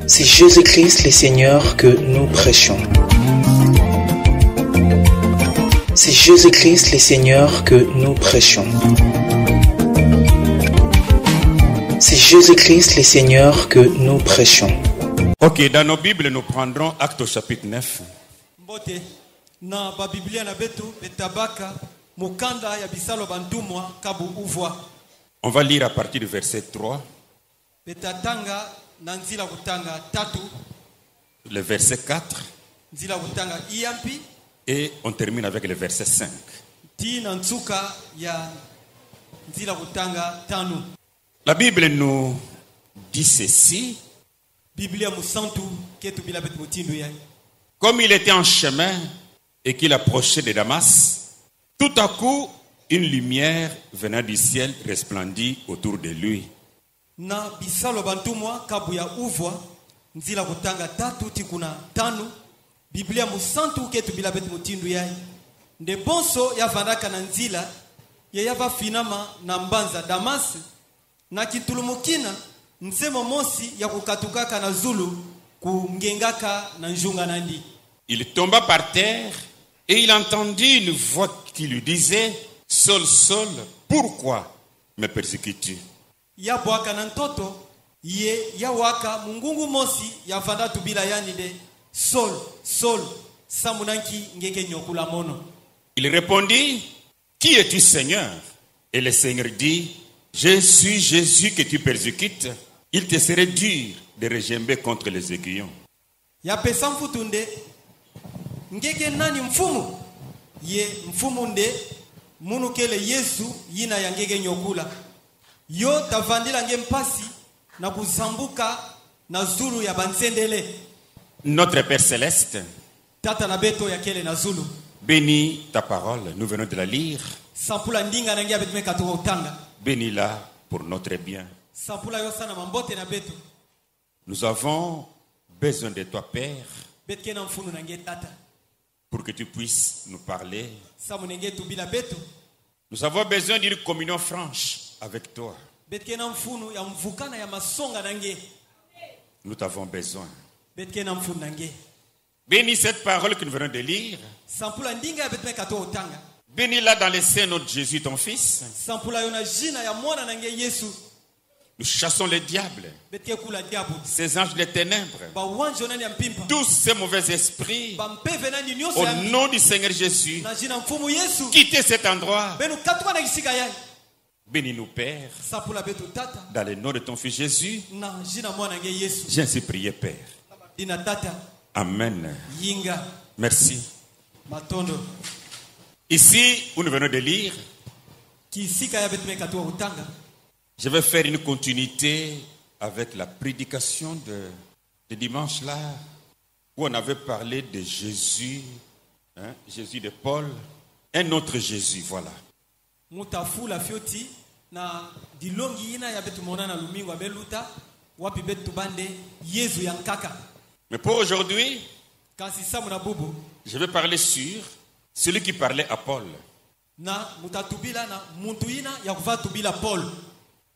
C'est Jésus-Christ le Seigneur que nous prêchons. C'est Jésus-Christ le Seigneur que nous prêchons. C'est Jésus-Christ le Seigneur que nous prêchons. Ok, dans nos Bibles, nous prendrons Actes au chapitre 9. On va lire à partir du verset 3. Le verset 4. Et on termine avec le verset 5. La Bible nous dit ceci. Comme il était en chemin et qu'il approchait de Damas, tout à coup, une lumière venant du ciel resplendit autour de lui. Il tomba par terre et il entendit une voix qui lui disait: Saul, Saul, pourquoi me persécutes-tu? Il répondit: Qui es-tu, Seigneur? Et le Seigneur dit: Je suis Jésus que tu persécutes. Il te serait dur de regember contre les aiguillons. Notre Père Céleste, bénis ta parole, nous venons de la lire. Bénis-la pour notre bien. Nous avons besoin de toi, Père, pour que tu puisses nous parler. Nous avons besoin d'une communion franche avec toi. Nous t'avons besoin. Bénis cette parole que nous venons de lire. Bénis-la dans les saints, notre Jésus, ton Fils. Nous chassons le diable, ces anges des ténèbres, tous ces mauvais esprits, au nom du Seigneur Jésus. Quittez cet endroit. Bénis-nous, Père, dans le nom de ton Fils Jésus. J'ai ainsi prié, Père. Amen. Merci. Ici, où nous venons de lire, je vais faire une continuité avec la prédication de dimanche là, où on avait parlé de Jésus, Jésus de Paul, un autre Jésus, voilà. Mais pour aujourd'hui, je vais parler sur celui qui parlait à Paul.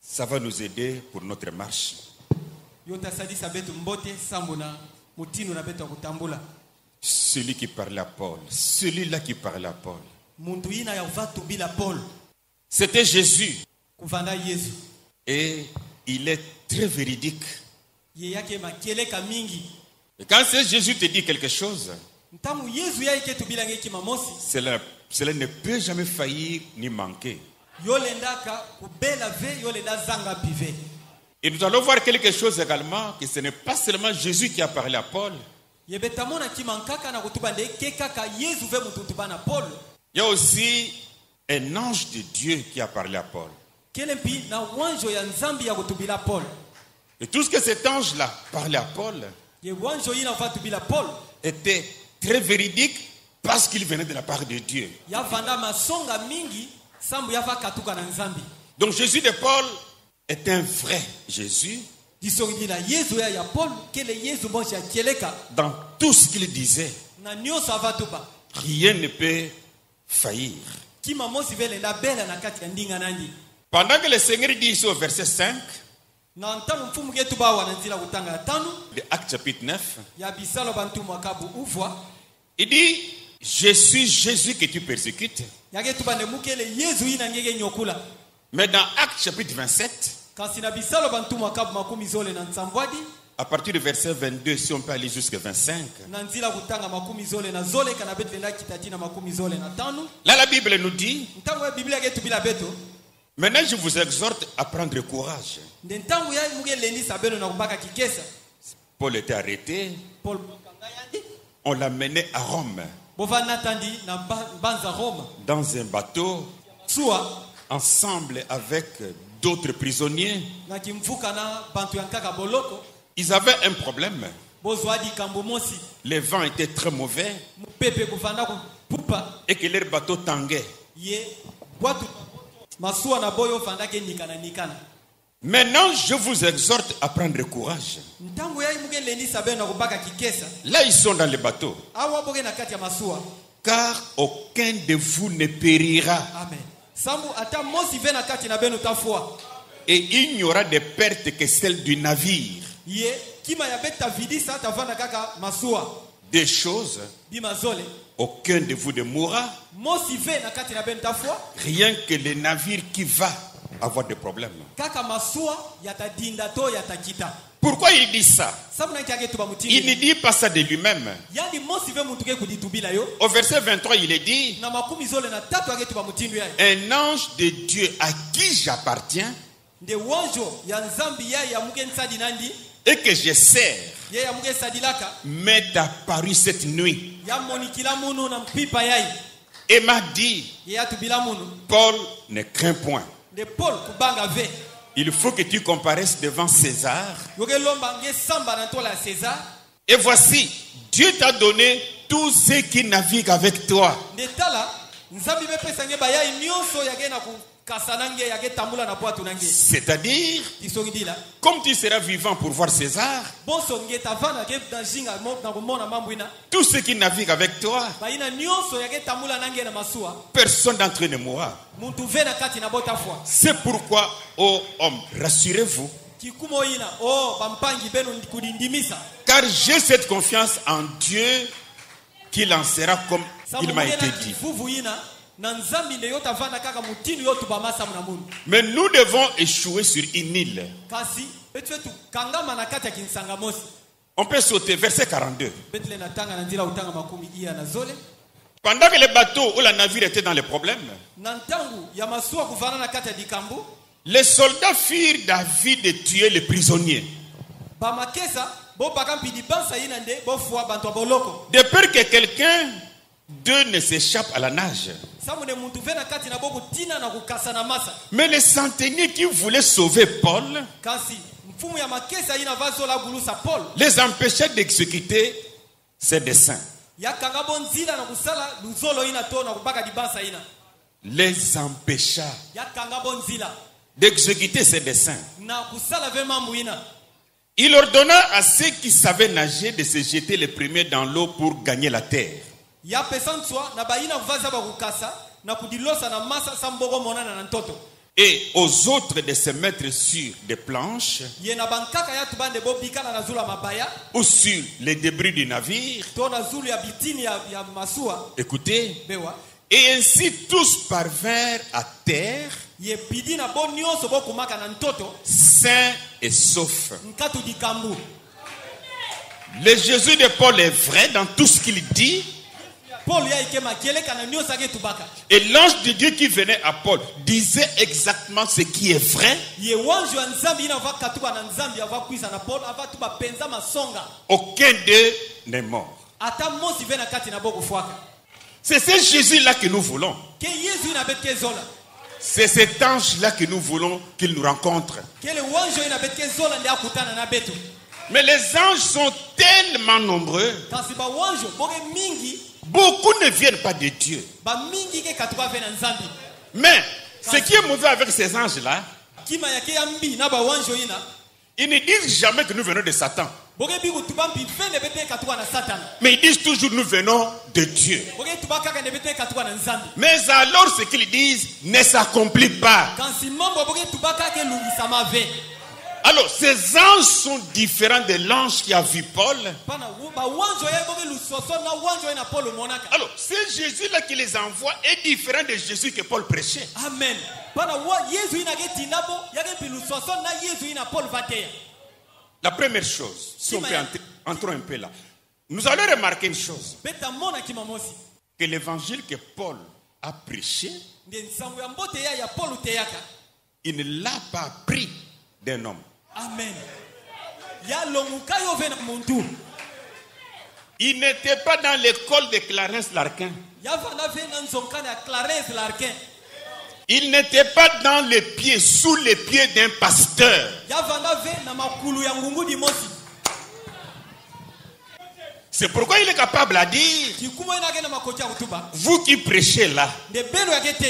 Ça va nous aider pour notre marche. Celui qui parlait à Paul, celui-là qui parlait à Paul, c'était Jésus. Et il est très véridique. Et quand Jésus te dit quelque chose, cela ne peut jamais faillir ni manquer. Et nous allons voir quelque chose également, que ce n'est pas seulement Jésus qui a parlé à Paul. Il y a aussi un ange de Dieu qui a parlé à Paul. Et tout ce que cet ange-là parlait à Paul était très véridique parce qu'il venait de la part de Dieu. Donc Jésus de Paul est un vrai Jésus. Dans tout ce qu'il disait, rien ne peut faillir. Pendant que le Seigneur dit ici au verset 5, De Actes chapitre 9. Il dit, je suis Jésus que tu persécutes. Mais dans Actes chapitre 27, à partir du verset 22, si on peut aller jusqu'à 25, là la Bible nous dit, maintenant je vous exhorte à prendre courage. Paul était arrêté, on l'a mené à Rome, dans un bateau, ensemble avec d'autres prisonniers. Ils avaient un problème. Les vents étaient très mauvais et que leur bateau tanguait. Maintenant, je vous exhorte à prendre courage. Là, ils sont dans le bateau. Car aucun de vous ne périra. Et il n'y aura de perte que celle du navire. Des choses, aucun de vous ne mourra. Rien que le navire qui va avoir des problèmes. Pourquoi il dit ça? Il ne dit pas ça de lui-même. Au verset 23, il est dit, un ange de Dieu à qui j'appartiens et que je sers m'est apparu cette nuit et m'a dit, Paul, ne crains point. Il faut que tu comparaisses devant César. Et voici, Dieu t'a donné tous ceux qui naviguent avec toi. C'est-à-dire, comme tu seras vivant pour voir César, tous ceux qui naviguent avec toi, personne d'entre eux ne mourra. C'est pourquoi, ô homme, rassurez-vous, car j'ai cette confiance en Dieu qu'il en sera comme il m'a été dit. Mais nous devons échouer sur une île. On peut sauter, verset 42. Pendant que les bateaux ou la navire étaient dans les problèmes, les soldats firent d'avis de tuer les prisonniers, de peur que quelqu'un d'eux ne s'échappe à la nage. Mais les centeniers qui voulaient sauver Paul les empêchaient d'exécuter ses desseins. Les empêcha d'exécuter ses desseins. Il ordonna à ceux qui savaient nager de se jeter les premiers dans l'eau pour gagner la terre. Et aux autres de se mettre sur des planches ou sur les débris du navire. Écoutez. Et ainsi tous parvinrent à terre, sains et saufs. Le Jésus de Paul est vrai dans tout ce qu'il dit. Et l'ange de Dieu qui venait à Paul disait exactement ce qui est vrai. Aucun d'eux n'est mort. C'est ce Jésus-là que nous voulons. C'est cet ange-là que nous voulons qu'il nous rencontre. Mais les anges sont tellement nombreux. Beaucoup ne viennent pas de Dieu. Mais ce qui est mauvais avec ces anges-là, ils ne disent jamais que nous venons de Satan. Mais ils disent toujours nous venons de Dieu. Mais alors ce qu'ils disent ne s'accomplit pas. Alors, ces anges sont différents de l'ange qui a vu Paul. Alors, c'est Jésus-là qui les envoie est différent de Jésus que Paul prêchait. Amen. La première chose, si on peut entrer un peu là, nous allons remarquer une chose. Que l'évangile que Paul a prêché, il ne l'a pas appris d'un homme. Amen. Il n'était pas dans l'école de Clarence Larkin. Il n'était pas dans les pieds, sous les pieds d'un pasteur. C'est pourquoi il est capable de dire, vous qui prêchez là,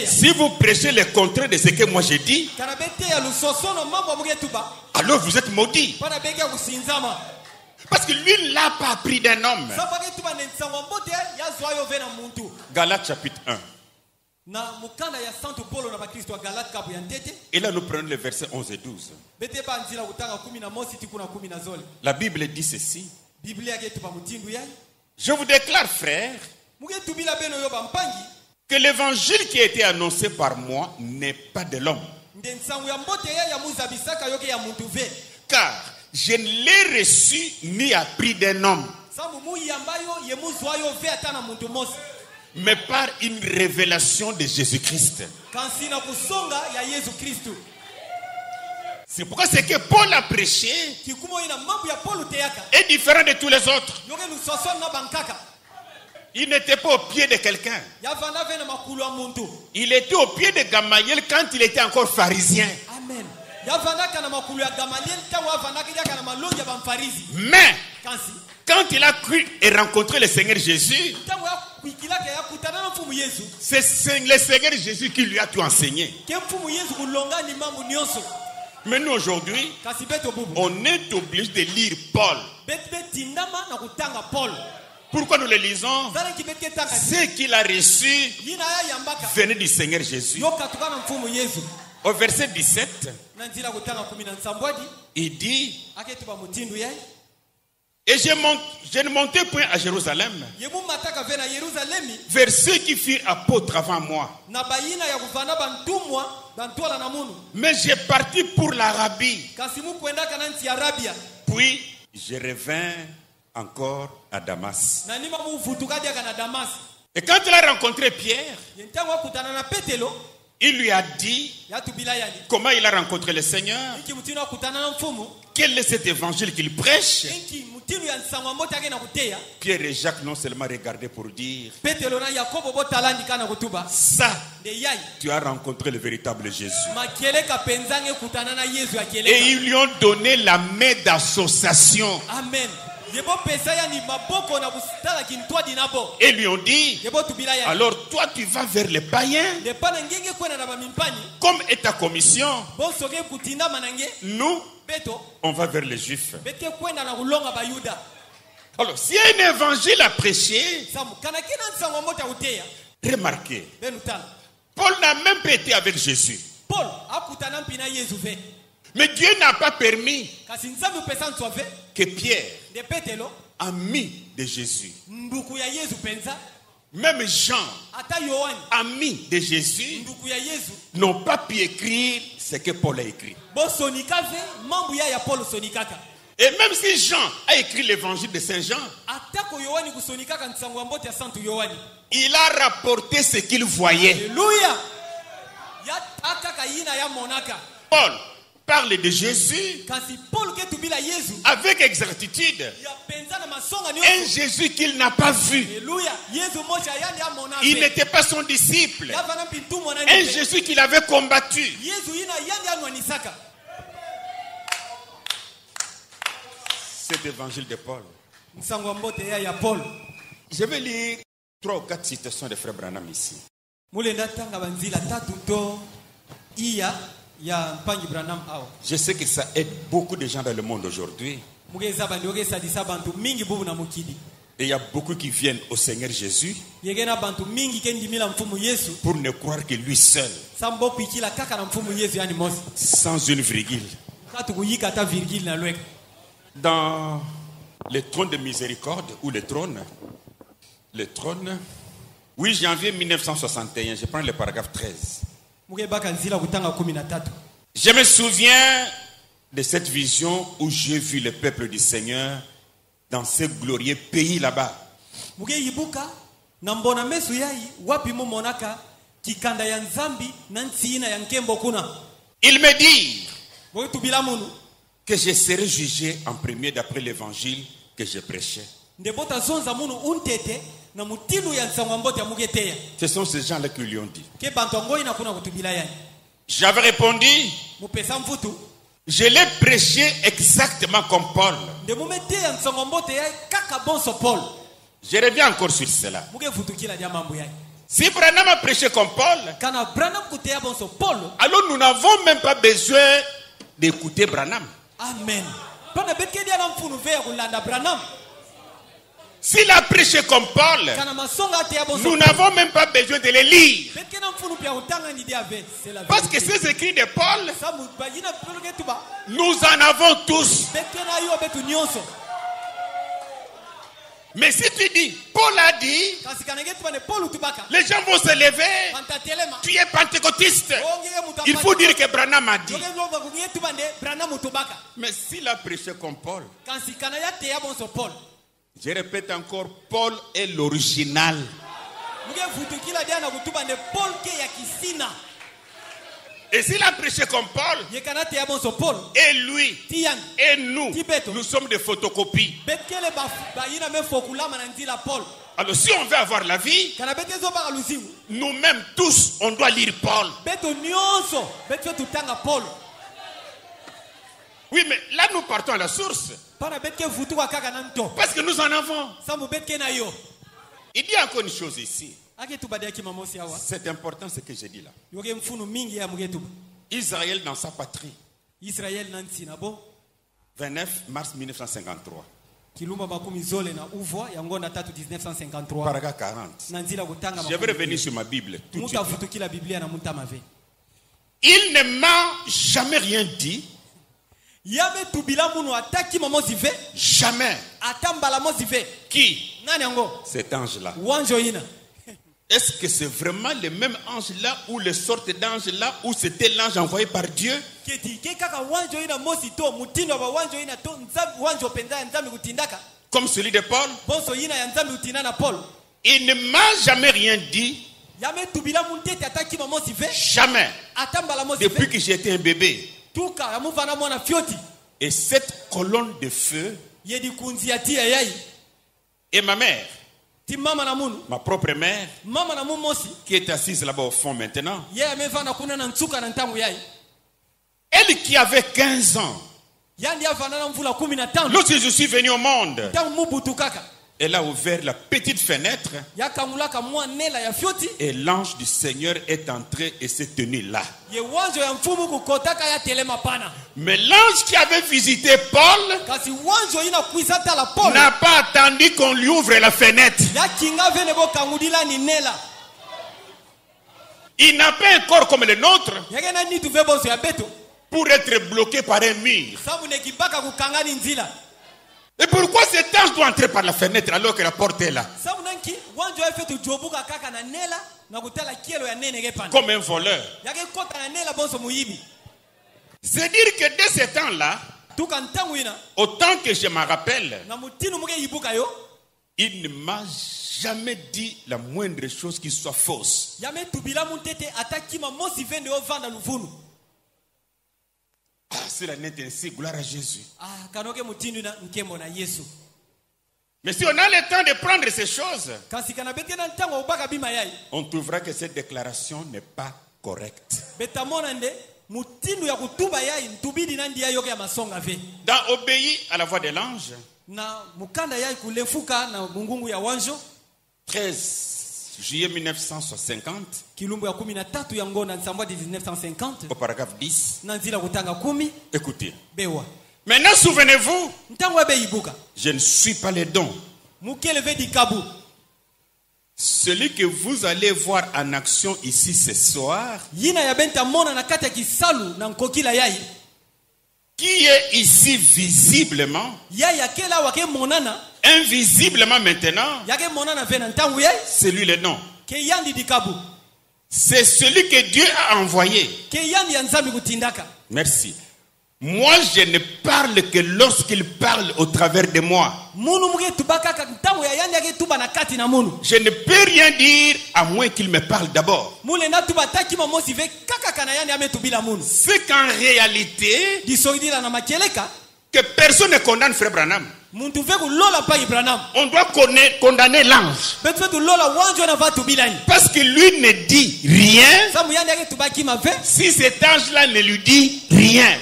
si vous prêchez le contraire de ce que moi j'ai dit, alors vous êtes maudit. Parce que lui ne l'a pas appris d'un homme. Galates chapitre 1. Et là nous prenons les versets 11 et 12. La Bible dit ceci. Je vous déclare, frères, que l'évangile qui a été annoncé par moi n'est pas de l'homme. Car je ne l'ai reçu ni appris d'un homme, mais par une révélation de Jésus-Christ. C'est pourquoi ce que Paul a prêché est différent de tous les autres. Il n'était pas au pied de quelqu'un. Il était au pied de Gamaliel quand il était encore pharisien. Amen. Mais quand il a cru et rencontré le Seigneur Jésus, c'est le Seigneur Jésus qui lui a tout enseigné. Mais nous aujourd'hui, on est obligé de lire Paul. Pourquoi nous le lisons? Ce qu'il a reçu venait du Seigneur Jésus. Au verset 17, il dit, et je ne montais point à Jérusalem vers ceux qui firent apôtres avant moi, mais j'ai parti pour l'Arabie. Puis je revins encore à Damas. Et quand il a rencontré Pierre, il lui a dit comment il a rencontré le Seigneur, quel est cet évangile qu'il prêche. Pierre et Jacques non seulement regardaient pour dire, ça, tu as rencontré le véritable Jésus. Et ils lui ont donné la main d'association. Amen. Et lui ont dit, alors toi tu vas vers les païens, comme est ta commission, nous on va vers les juifs. Alors s'il y a un évangile à prêcher, remarquez, Paul n'a même pas été avec Jésus. Mais Dieu n'a pas permis que Pierre, ami de Jésus, même Jean, ami de Jésus, n'ont pas pu écrire ce que Paul a écrit. Et même si Jean a écrit l'évangile de Saint Jean, il a rapporté ce qu'il voyait. Paul parle de Jésus avec exactitude. Un Jésus qu'il n'a pas vu. Il n'était pas son disciple. Un Jésus qu'il avait combattu. Cet évangile de Paul. Je vais lire 3 ou 4 citations de Frère Branham ici. Je sais que ça aide beaucoup de gens dans le monde aujourd'hui. Et il y a beaucoup qui viennent au Seigneur Jésus pour ne croire que lui seul, sans une virgule, Dans les trônes de miséricorde ou les trônes, 8 janvier 1961, je prends le paragraphe 13. Je me souviens de cette vision où j'ai vu le peuple du Seigneur dans ce glorieux pays là-bas. Il me dit que je serai jugé en premier d'après l'évangile que je prêchais. Ce sont ces gens-là qui lui ont dit. J'avais répondu, je l'ai prêché exactement comme Paul. Je reviens encore sur cela. Si Branham a prêché comme Paul, alors nous n'avons même pas besoin d'écouter Branham. Amen. S'il a prêché comme Paul, nous n'avons même pas besoin de les lire. Parce que ces écrits de Paul, nous en avons tous. Mais si tu dis, Paul a dit, les gens vont se lever, tu es pentecôtiste, il faut dire que Branham a dit. Mais s'il a prêché comme Paul, je répète encore, Paul est l'original. Et s'il a prêché comme Paul, et lui, et nous sommes des photocopies. Alors si on veut avoir la vie, nous-mêmes tous, on doit lire Paul. Oui, mais là nous partons à la source. Parce que nous en avons. Il dit encore une chose ici. C'est important ce que j'ai dit là. Israël dans sa patrie. 29 mars 1953. Paragraphe 40. Je vais revenir sur ma Bible. Tout de suite. Il ne m'a jamais rien dit. Jamais. Qui? Cet ange-là. Est-ce que c'est vraiment le même ange-là ou les sortes d'anges-là ou c'était l'ange envoyé par Dieu? Comme celui de Paul? Il ne m'a jamais rien dit. Jamais. Depuis que j'étais un bébé. Et cette colonne de feu et ma mère, ma propre mère, qui est assise là-bas au fond maintenant, elle qui avait 15 ans, lorsque je suis venu au monde, elle a ouvert la petite fenêtre et l'ange du Seigneur est entré et s'est tenu là. Mais l'ange qui avait visité Paul n'a pas attendu qu'on lui ouvre la fenêtre. Il n'a pas un corps comme le nôtre pour être bloqué par un mur. Et pourquoi cet ange doit entrer par la fenêtre alors que la porte est là? Comme un voleur. C'est dire que dès ce temps-là, autant que je me rappelle, il ne m'a jamais dit la moindre chose qui soit fausse. Ah, cela n'est ainsi, gloire à Jésus. Mais si on a le temps de prendre ces choses, on trouvera que cette déclaration n'est pas correcte. Dans Obéis à la voix de l'ange, 13 juillet 1950, au paragraphe 10, écoutez. Maintenant, souvenez-vous, je ne suis pas les dons. Celui que vous allez voir en action ici ce soir, qui est ici visiblement, invisiblement maintenant, c'est lui le nom. C'est celui que Dieu a envoyé. Merci. Moi, je ne parle que lorsqu'il parle au travers de moi. Je ne peux rien dire à moins qu'il me parle d'abord. C'est qu'en réalité, que personne ne condamne Frère Branham. On doit condamner l'ange. Parce que lui ne dit rien si cet ange-là ne lui dit rien.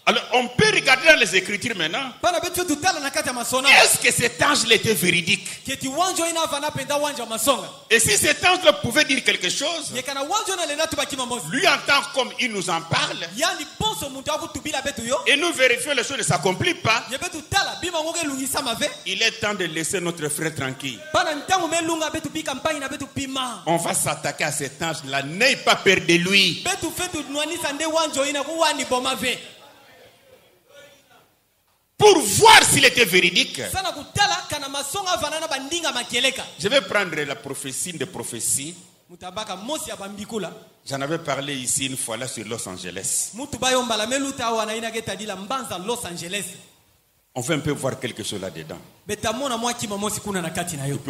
Alors on peut regarder dans les Écritures maintenant. Est-ce que cet ange-là était véridique? Et si cet ange-là pouvait dire quelque chose, lui entend comme il nous en parle, et nous vérifions les choses ne s'accomplissent pas, il est temps de laisser notre frère tranquille. On va s'attaquer à cet ange-là. N'aie pas peur de lui. Pour voir s'il était véridique. Je vais prendre la prophétie de prophétie. J'en avais parlé ici une fois là sur Los Angeles. On va un peu voir quelque chose là-dedans. Et puis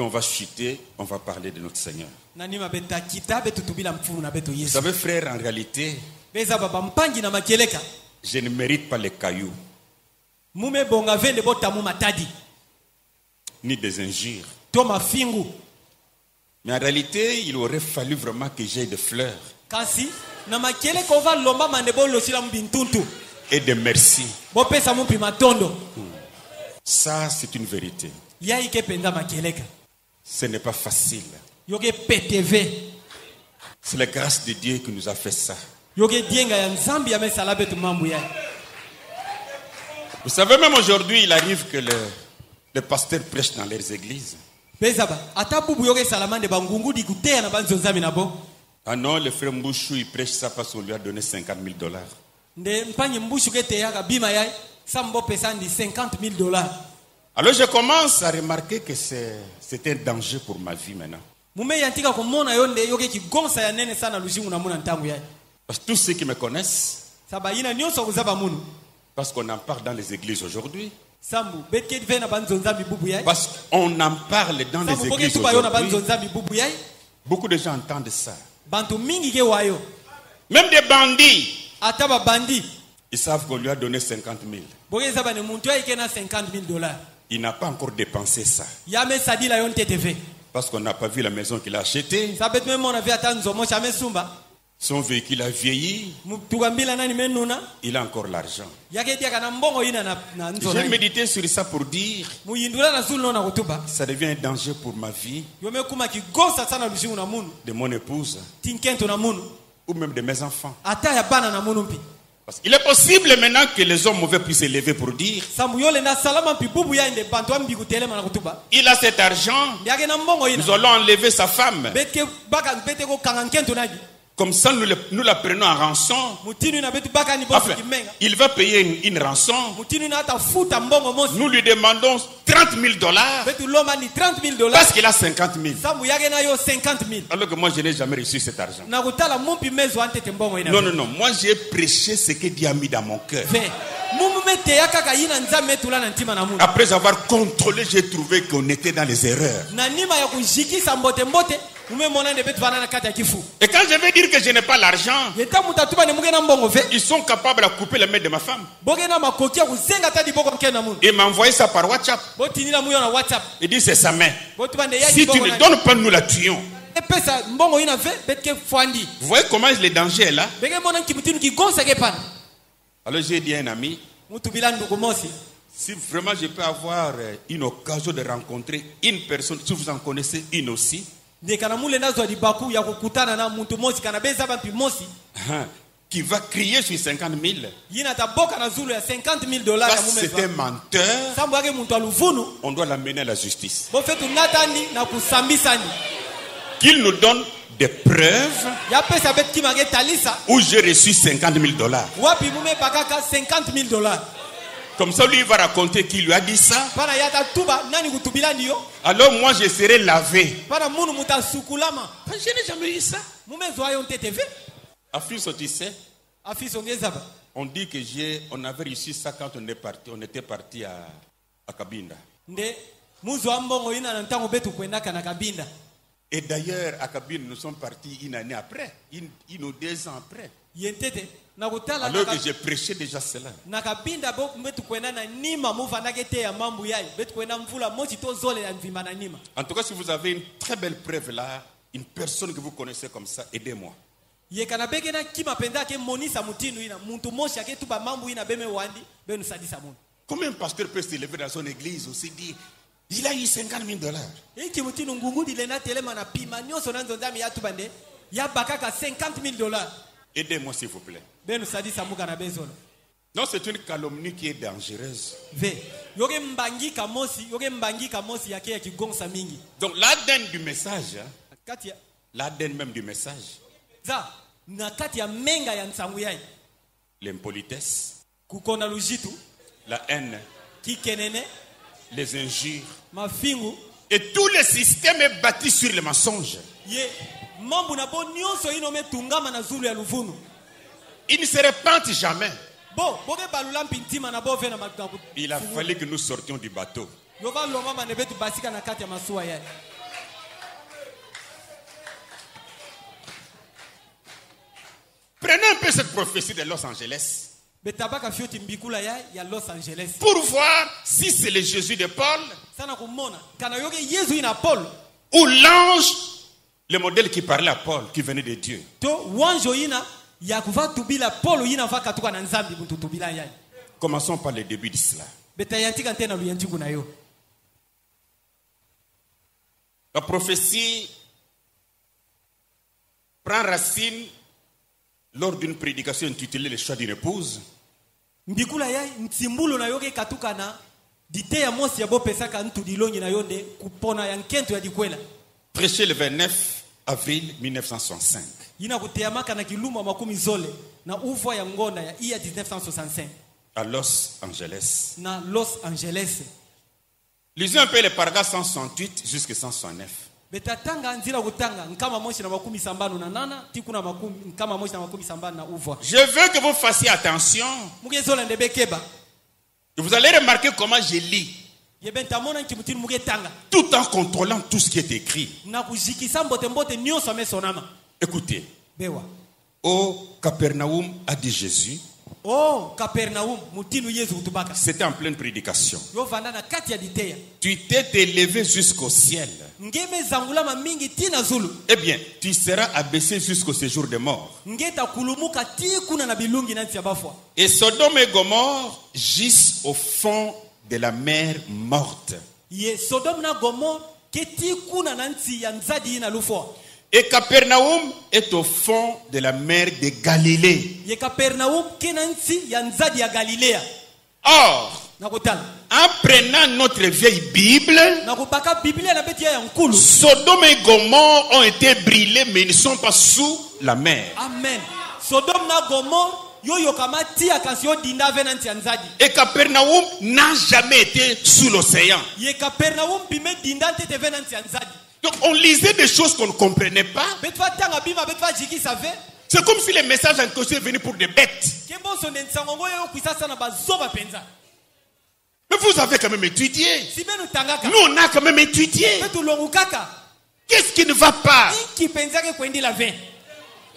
on va chuter, on va parler de notre Seigneur. Vous savez frère, en réalité, je ne mérite pas les cailloux. Ni des injures. Mais en réalité, il aurait fallu vraiment que j'aie des fleurs. Et des merci. Ça, c'est une vérité. Ce n'est pas facile. C'est la grâce de Dieu qui nous a fait ça. Vous savez, même aujourd'hui, il arrive que les pasteurs prêchent dans leurs églises. Ah non, le frère Mbouchou, il prêche ça parce qu'on lui a donné $50,000. Alors je commence à remarquer que c'est un danger pour ma vie maintenant. Parce que tous ceux qui me connaissent, parce qu'on en parle dans les églises aujourd'hui. Parce qu'on en parle dans les églises aujourd'hui. Beaucoup de gens entendent ça. Même des bandits. Ils savent qu'on lui a donné $50,000. Il n'a pas encore dépensé ça. Parce qu'on n'a pas vu la maison qu'il a achetée. Son véhicule a vieilli. Il a encore l'argent. J'ai médité sur ça pour dire ça devient un danger pour ma vie, de mon épouse, ou même de mes enfants. Parce qu'il est possible maintenant que les hommes mauvais puissent s'élever pour dire il a cet argent, nous allons enlever sa femme. Comme ça, nous la prenons en rançon. Enfin, il va payer une rançon. Nous lui demandons $30,000 parce qu'il a $50,000. Alors que moi, je n'ai jamais reçu cet argent. Non. Moi, j'ai prêché ce que Dieu a mis dans mon cœur. Après avoir contrôlé, j'ai trouvé qu'on était dans les erreurs. Et quand je vais dire que je n'ai pas l'argent, ils sont capables de couper la main de ma femme. Il m'a envoyé ça par WhatsApp. Il dit c'est sa main. Si tu ne donnes pas, nous la tuons. Vous voyez comment le danger est là? Alors j'ai dit à un ami, si vraiment je peux avoir une occasion de rencontrer une personne, si vous en connaissez une aussi, qui va crier sur $50,000, parce que c'est un menteur, on doit l'amener à la justice. Qu'il nous donne des preuves ya pesa bet kimage talisa où j'ai reçu $50,000. wapi mume bakaka $50,000. Comme ça, lui, il va raconter qui lui a dit ça. Pana yata tuba nani kutubila ndio. Alors moi, je serai lavé. Pana munu mutasukulama. Je n'ai jamais eu ça. Mume zoayo nteve. Afis Otisse, Afis ongeza ba. on dit que on avait réussi ça quand on était parti à Kabinda. Nde muzo ambongo ina na ntango betu kwendaka na Kabinda. Et d'ailleurs, à Kabinda, nous sommes partis une année après, une ou 2 ans après. Yentete na kutala alors que j'ai prêché déjà cela. Na Kabinda bo betu kwenda na nima muvandake te ya mambu yai. Betu kwenda mvula mochi to zole ya mvimba na nima. En tout cas, si vous avez une très belle preuve là, une personne que vous connaissez comme ça, aidez-moi. Yekana beke na kima penda ke monisa mutinu ina muntu moshi ake tuba mambu ina beme wandi benu sadisa mundu. Comment un pasteur peut se lever dans son église aussi dire il a eu $50,000? Eki mutinu ngungu dilena telema na pima nyoso nanzo ndami ya tubande ya bakaka $50,000. Aidez-moi s'il vous plaît. Benu sadisa muka na bezolo. Non, c'est une calomnie qui est dangereuse. Ve yoge mbangi kamosi yake ya kigonsa mingi. Donc l'ADN du message, Katia l'ADN même du message. Za na kati ya menga ya nsangu yai. L'impolitesse, kukonda lujitu, la haine, kikenene, les injures, mafingu, et tout le système est bâti sur le mensonge. Ye mambu na bo nyonso ino metungama na zulu ya luvunu. Il ne se répand jamais. Bo boge balula mpintima na bo vena makambu. Il a fallu que nous sortions du bateau. Yoba loma manebetu basika na kati ya masuwa yai. Prenez un peu cette prophétie de Los Angeles Betabaka fioti mbikula ya Los Angeles. pour voir si c'est le Jésus de Paul Sana kumona kana yoge Yesu ina Paul ou l'ange, le modèle qui parlait à Paul, qui venait de Dieu. to wanjo ina ya kuva tubila Paul ina vaka tuka na nzambi muntu tubila yai. Commençons par le début de cela. Betayantika tena luyanjiku na yo. La prophétie prend racine lors d'une prédication intitulée Le choix d'une épouse. Mbikula yai ntimbulo na yoge katuka na dite ya mosi ya bo pesaka ntu dilongi na yonde kupona ya nkento ya dikwela. Prêché le 29 avril 1965. Ina kuteyamaka na kiluma makumi zole na uvwa ya ngonda ya iya 1965 à Los Angeles. na Los Angeles. Lisez un peu les paragraphes 168 jusqu'à 169. Betatanga nzila kutanga nkama moshi na makumi sambano na nana tikuna makumi nkama moshi na makumi sambano na uvwa. Je veux que vous fassiez attention. Mugezola ndebekeba. Et vous allez remarquer comment je lis. Yebentamona nkimutini mugetanga. Tout en contrôlant tout ce qui est écrit. Na kujikisa mbote mbote nyonso amesonama. Écoutez. Bewa. Au Capernaum, a dit Jésus. Oh, Capernaum, mutinu Yesu utubaka. C'était en pleine prédication. Yo vanda na kati ya diteya. Tu t'es élevé jusqu'au ciel. Ngeme zangulama mingi tina zulu. Eh bien, tu seras abaissé jusqu'au séjour des morts. Ngeta kulumuka tikuna na bilungi nanti ya bafwa. Et Sodome et Gomorrhe gisent au fond de la mer morte. Ye Sodome na Gomorrhe ketikuna nanti ya nzadi ina lufwa. Et Capernaum est au fond de la mer de Galilée. Ye Capernaum kenanti ya nzadi ya Galilea. Or, Nakutala. en prenant notre vieille Bible, Nakupaka Biblia na beti ya nkulu. Sodome et Gomorrhe ont été brûlés, mais ils ne sont pas sous la mer. Amen. Sodome na Gomorrhe yoyo kama tia kasio dinda venanti ya nzadi. Et Capernaum n'a jamais été sous l'océan. Ye Capernaum bime dinda tete venanti ya nzadi. Donc on lisait des choses qu'on ne comprenait pas. Betwa tanga bima betwa jiki save. C'est comme si les messages en question étaient venus pour des bêtes. Kembo sonde nsangongo yo kuisasa na bazoba penza. Mais vous avez quand même étudié. Si benu tangaka. Nous on a quand même étudié. Betu longukaka. Qu'est-ce qui ne va pas? Iki penza ke kwendi la vin.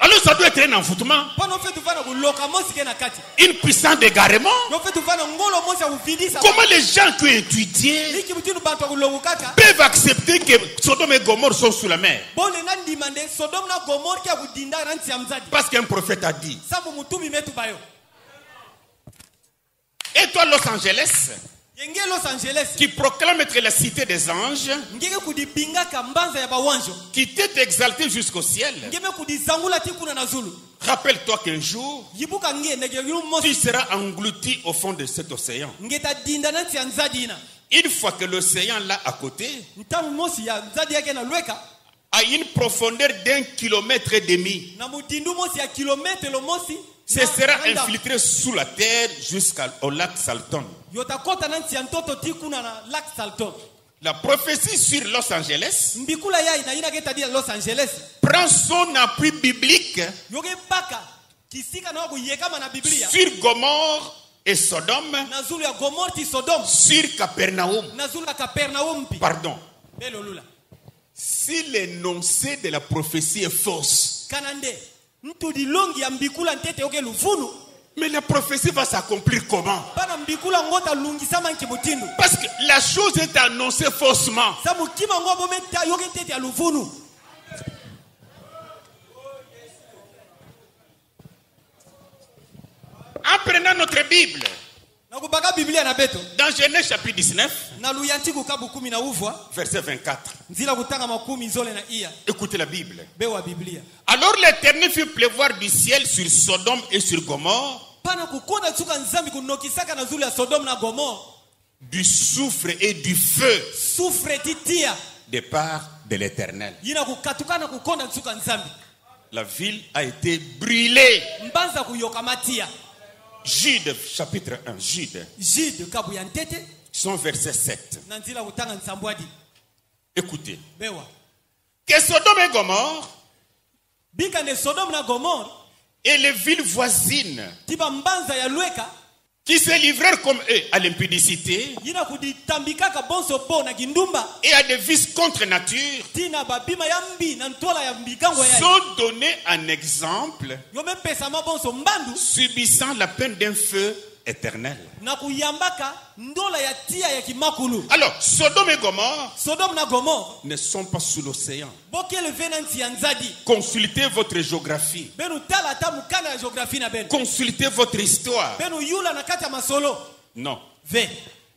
Alors ça doit être un envoûtement. Pano fait tufana kuloka mosi ke na kati. Une puissance d'égarement. No fait tufana ngolo mosi ya kufilisa. Comment les gens qui ont étudié Iki mutinu bantu kulongukaka. peuvent accepter que Sodome et Gomorrhe sont sous la mer? Bone na ndimande Sodome na Gomorrhe kia kudinda nanti ya mzadi. Parce qu'un prophète a dit. Sabu mutumi metu bayo. Et toi Los Angeles, Yenge Los Angeles. qui proclame être la cité des anges, Ngeke kudipinga kambanza ya bawanjo. qui t'est exalté jusqu'au ciel, Ngeme kudizangula tikuna na zulu. rappelle-toi qu'un jour, Yibuka nge nege yu tu mosi. seras englouti au fond de cet océan. Ngeta dinda nanti ya nzadi ina. Une fois que l'océan là à côté, Ntamu mosi ya nzadi yake na lweka. à une profondeur d'1,5 kilomètre. na mutindu mosi ya kilomètre lo mosi Ce sera infiltré sous la terre jusqu'au lac Salton. yotakota na nti ya ntoto ti kuna na lac Salton. La prophétie sur Los Angeles mbikula yai na ina keta dia Los Angeles prend son appui biblique yoke baka kisika na kuyekama na Biblia sur Gomorrhe et Sodome, na zulu ya Gomorrhe ti Sodome sur Capernaum. na zulu ya Capernaum pi Pardon. belolula Si l'énoncé de la prophétie est fausse, kanande ntudi longi ya mbikula ntete yoke lufunu mais la prophétie va s'accomplir comment? bana mbikula ngota lungisama nkimutindu Parce que la chose est annoncée faussement. sa mukima ngo bometa yoke ntete ya lufunu. En prenant notre Bible, nakubaka Biblia na beto dans Genèse chapitre 19, na luyantiku kabu 10 na uvwa verset 24, nzila kutanga makumi zole na iya écoutez la Bible. bewa Biblia Alors l'Éternel fit pleuvoir du ciel sur Sodome et sur Gomorrhe pana kukonda tsuka nzambi kunokisaka na zulu ya Sodome na Gomorrhe du soufre et du feu sufre titia de part de l'Éternel. yina kukatukana kukonda tsuka nzambi La ville a été brûlée. mbanza kuyoka matia Jude chapitre 1, Jude, Jude kabu ya ntete son verset 7. na nzila kutanga nsambwadi Écoutez. bewa Que Sodome et Gomorrhe bika ne Sodome na Gomorrhe et les villes voisines tiba mbanza ya lweka qui se livrèrent comme eux à l'impudicité yina kuditambikaka bonso bo na kindumba et à des vices contre nature tina babima ya mbi na ntola ya mbikango ya sont donnés en exemple, yomepesama bonso mbandu subissant la peine d'un feu éternel. na kuyambaka ndola ya tia ya kimakulu. Alors, Sodome et Gomorrhe Sodome na Gomorrhe ne sont pas sous l'océan. bokele venanti ya nzadi Consultez votre géographie. benu tala ta mukana ya geographie na benu Consultez votre histoire. benu yula na kati ya masolo Non. ve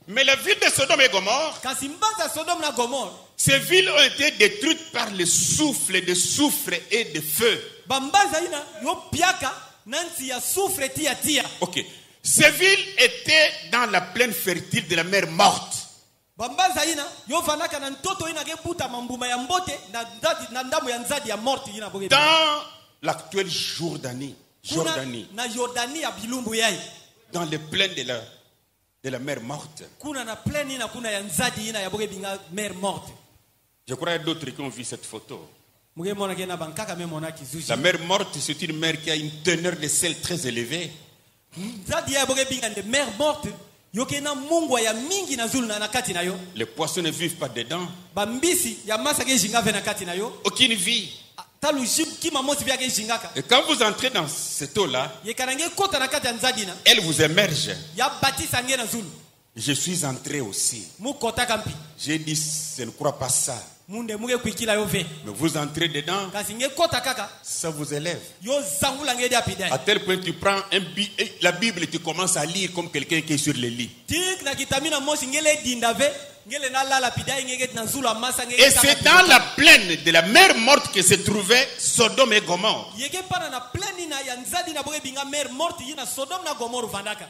Mais la ville de Sodome et Gomorrhe, kasi mbanza Sodome na Gomorrhe ces villes ont été détruites par le souffle de soufre et de feu. bambanza ina yo piaka nanti ya soufre tia tia. Ok. Ces villes étaient dans la plaine fertile de la mer morte. bambanza ina yo vanaka na ntoto ina kebuta mambuma ya mbote na ndamu ya nzadi ya morte ina boke Dans l'actuelle Jordanie. Jordanie. na Jordanie ya bilumbu yai Dans les plaines de la mer morte. kuna na plaine ina kuna ya nzadi ina ya boke binga mer morte. Je crois qu'il y a d'autres qui ont vu cette photo. Muge mona kena bankaka me mona kizushi La mer morte, c'est une mer qui a une teneur de sel très élevée. nzadi ya boke binga de mer morte yoke na mungwa ya mingi na zulu na nakati na yo Les poissons ne vivent pas dedans. bambisi ya masa ke jinga ve na kati na yo Aucune vie. talu kima mosi bia ke jingaka Et quand vous entrez dans cette eau-là, ye kanange kota na kati ya nzadi na elle vous émerge. ya batisa nge na zulu Je suis entré aussi. mu kota kampi J'ai dit, je ne crois pas ça. munde muge kuikila yo ve Mais vous entrez dedans, kasi nge kota kaka ça vous élève. yo zangula nge dia pidai À tel point que tu prends la Bible et tu commences à lire comme quelqu'un qui est sur le lit. tik na kitamina mosi ngele dinda ve ngele na lala pidai ngege na zulu amasa ngege Et c'est dans la plaine de la mer morte que se trouvait Sodome et Gomorrhe. yeke pana na pleni na ya nzadi na boke binga mer morte yina Sodome na Gomorrhe vandaka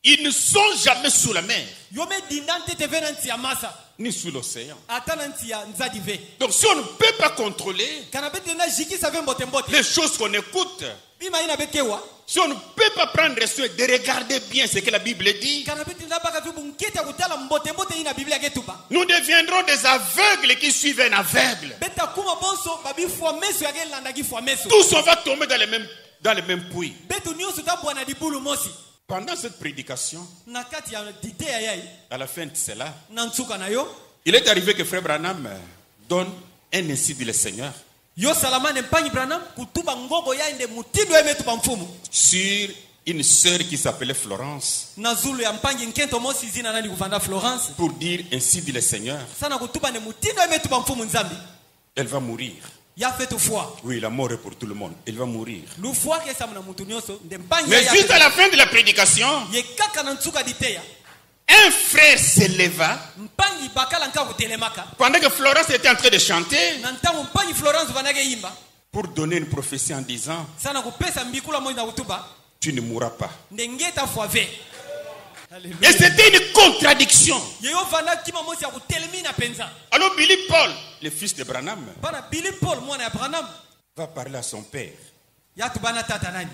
Ils ne sont jamais sous la mer, yo me dinda ntete ve na nti ya masa ni sous l'océan. ata na nti ya nzadi ve Donc si on ne peut pas contrôler kana bete na jikisa ve mbote mbote les choses qu'on écoute, bima ina bekewa si on ne peut pas prendre soin de regarder bien ce que la Bible dit, kana bete na baka vibu nkete kutala mbote mbote ina Biblia ketuba nous deviendrons des aveugles qui suivent un aveugle. beta kuma bonso babi fwa meso ya ke landa ki fwa meso Tous on va tomber dans les mêmes puits. betu nyusu tabwa na dibulu mosi Pendant cette prédication, na kati ya dite ya yai à la fin de cela, na nsuka na yo il est arrivé que Frère Branham donne un ainsi dit le Seigneur yo salamane mpanyi Branham kutuba ngogo ya inde mutindo emetuba mfumu sur une sœur qui s'appelait Florence na zulu ya mpanyi nkento mosi zina nani kuvanda Florence pour dire ainsi dit le Seigneur, sana kutuba ne mutindo emetuba mfumu nzambi elle va mourir. ya fetu foi Oui, la mort est pour tout le monde. Elle va mourir. lu foi ke samna mutu nyoso nde mpanyi Mais ya juste à la fin de la prédication, ye kaka na nsuka diteya un frère s'éleva mpanyi bakala nka kutelemaka pendant que Florence était en train de chanter na ntango mpanyi Florence vanake yimba pour donner une prophétie en disant, sana kupesa mbikula moja na kutuba tu ne mourras pas. nde ngeta foi ve Et c'était une contradiction. Yeyo vanda kima mosi ya kutelemi na penza. Alors Billy Paul, le fils de Branham, Bana Billy Paul mwana ya Branham. va parler à son père. Ya tubana tata nani.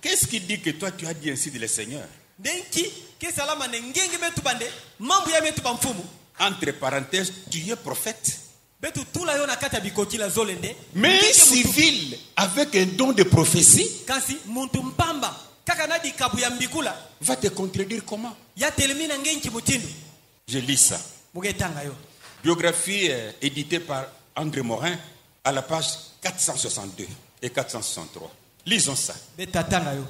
Qu'est-ce qui dit que toi tu as dit ainsi de le Seigneur? Denki ke salama ngenge betu bande mambu ya betu bamfumu. Entre parenthèses, tu es prophète. Betu tula yo na kata bikoti la zolende. Mais civil avec un don de prophétie Kasi muntu mpamba kaka na dikabu ya mbikula va te contredire comment? ya telemi na ngenki mutindu. Je lis ça. Mugetanga yo. Biographie éditée par André Morin à la page 462 et 463. Lisons ça. Betatanga yo.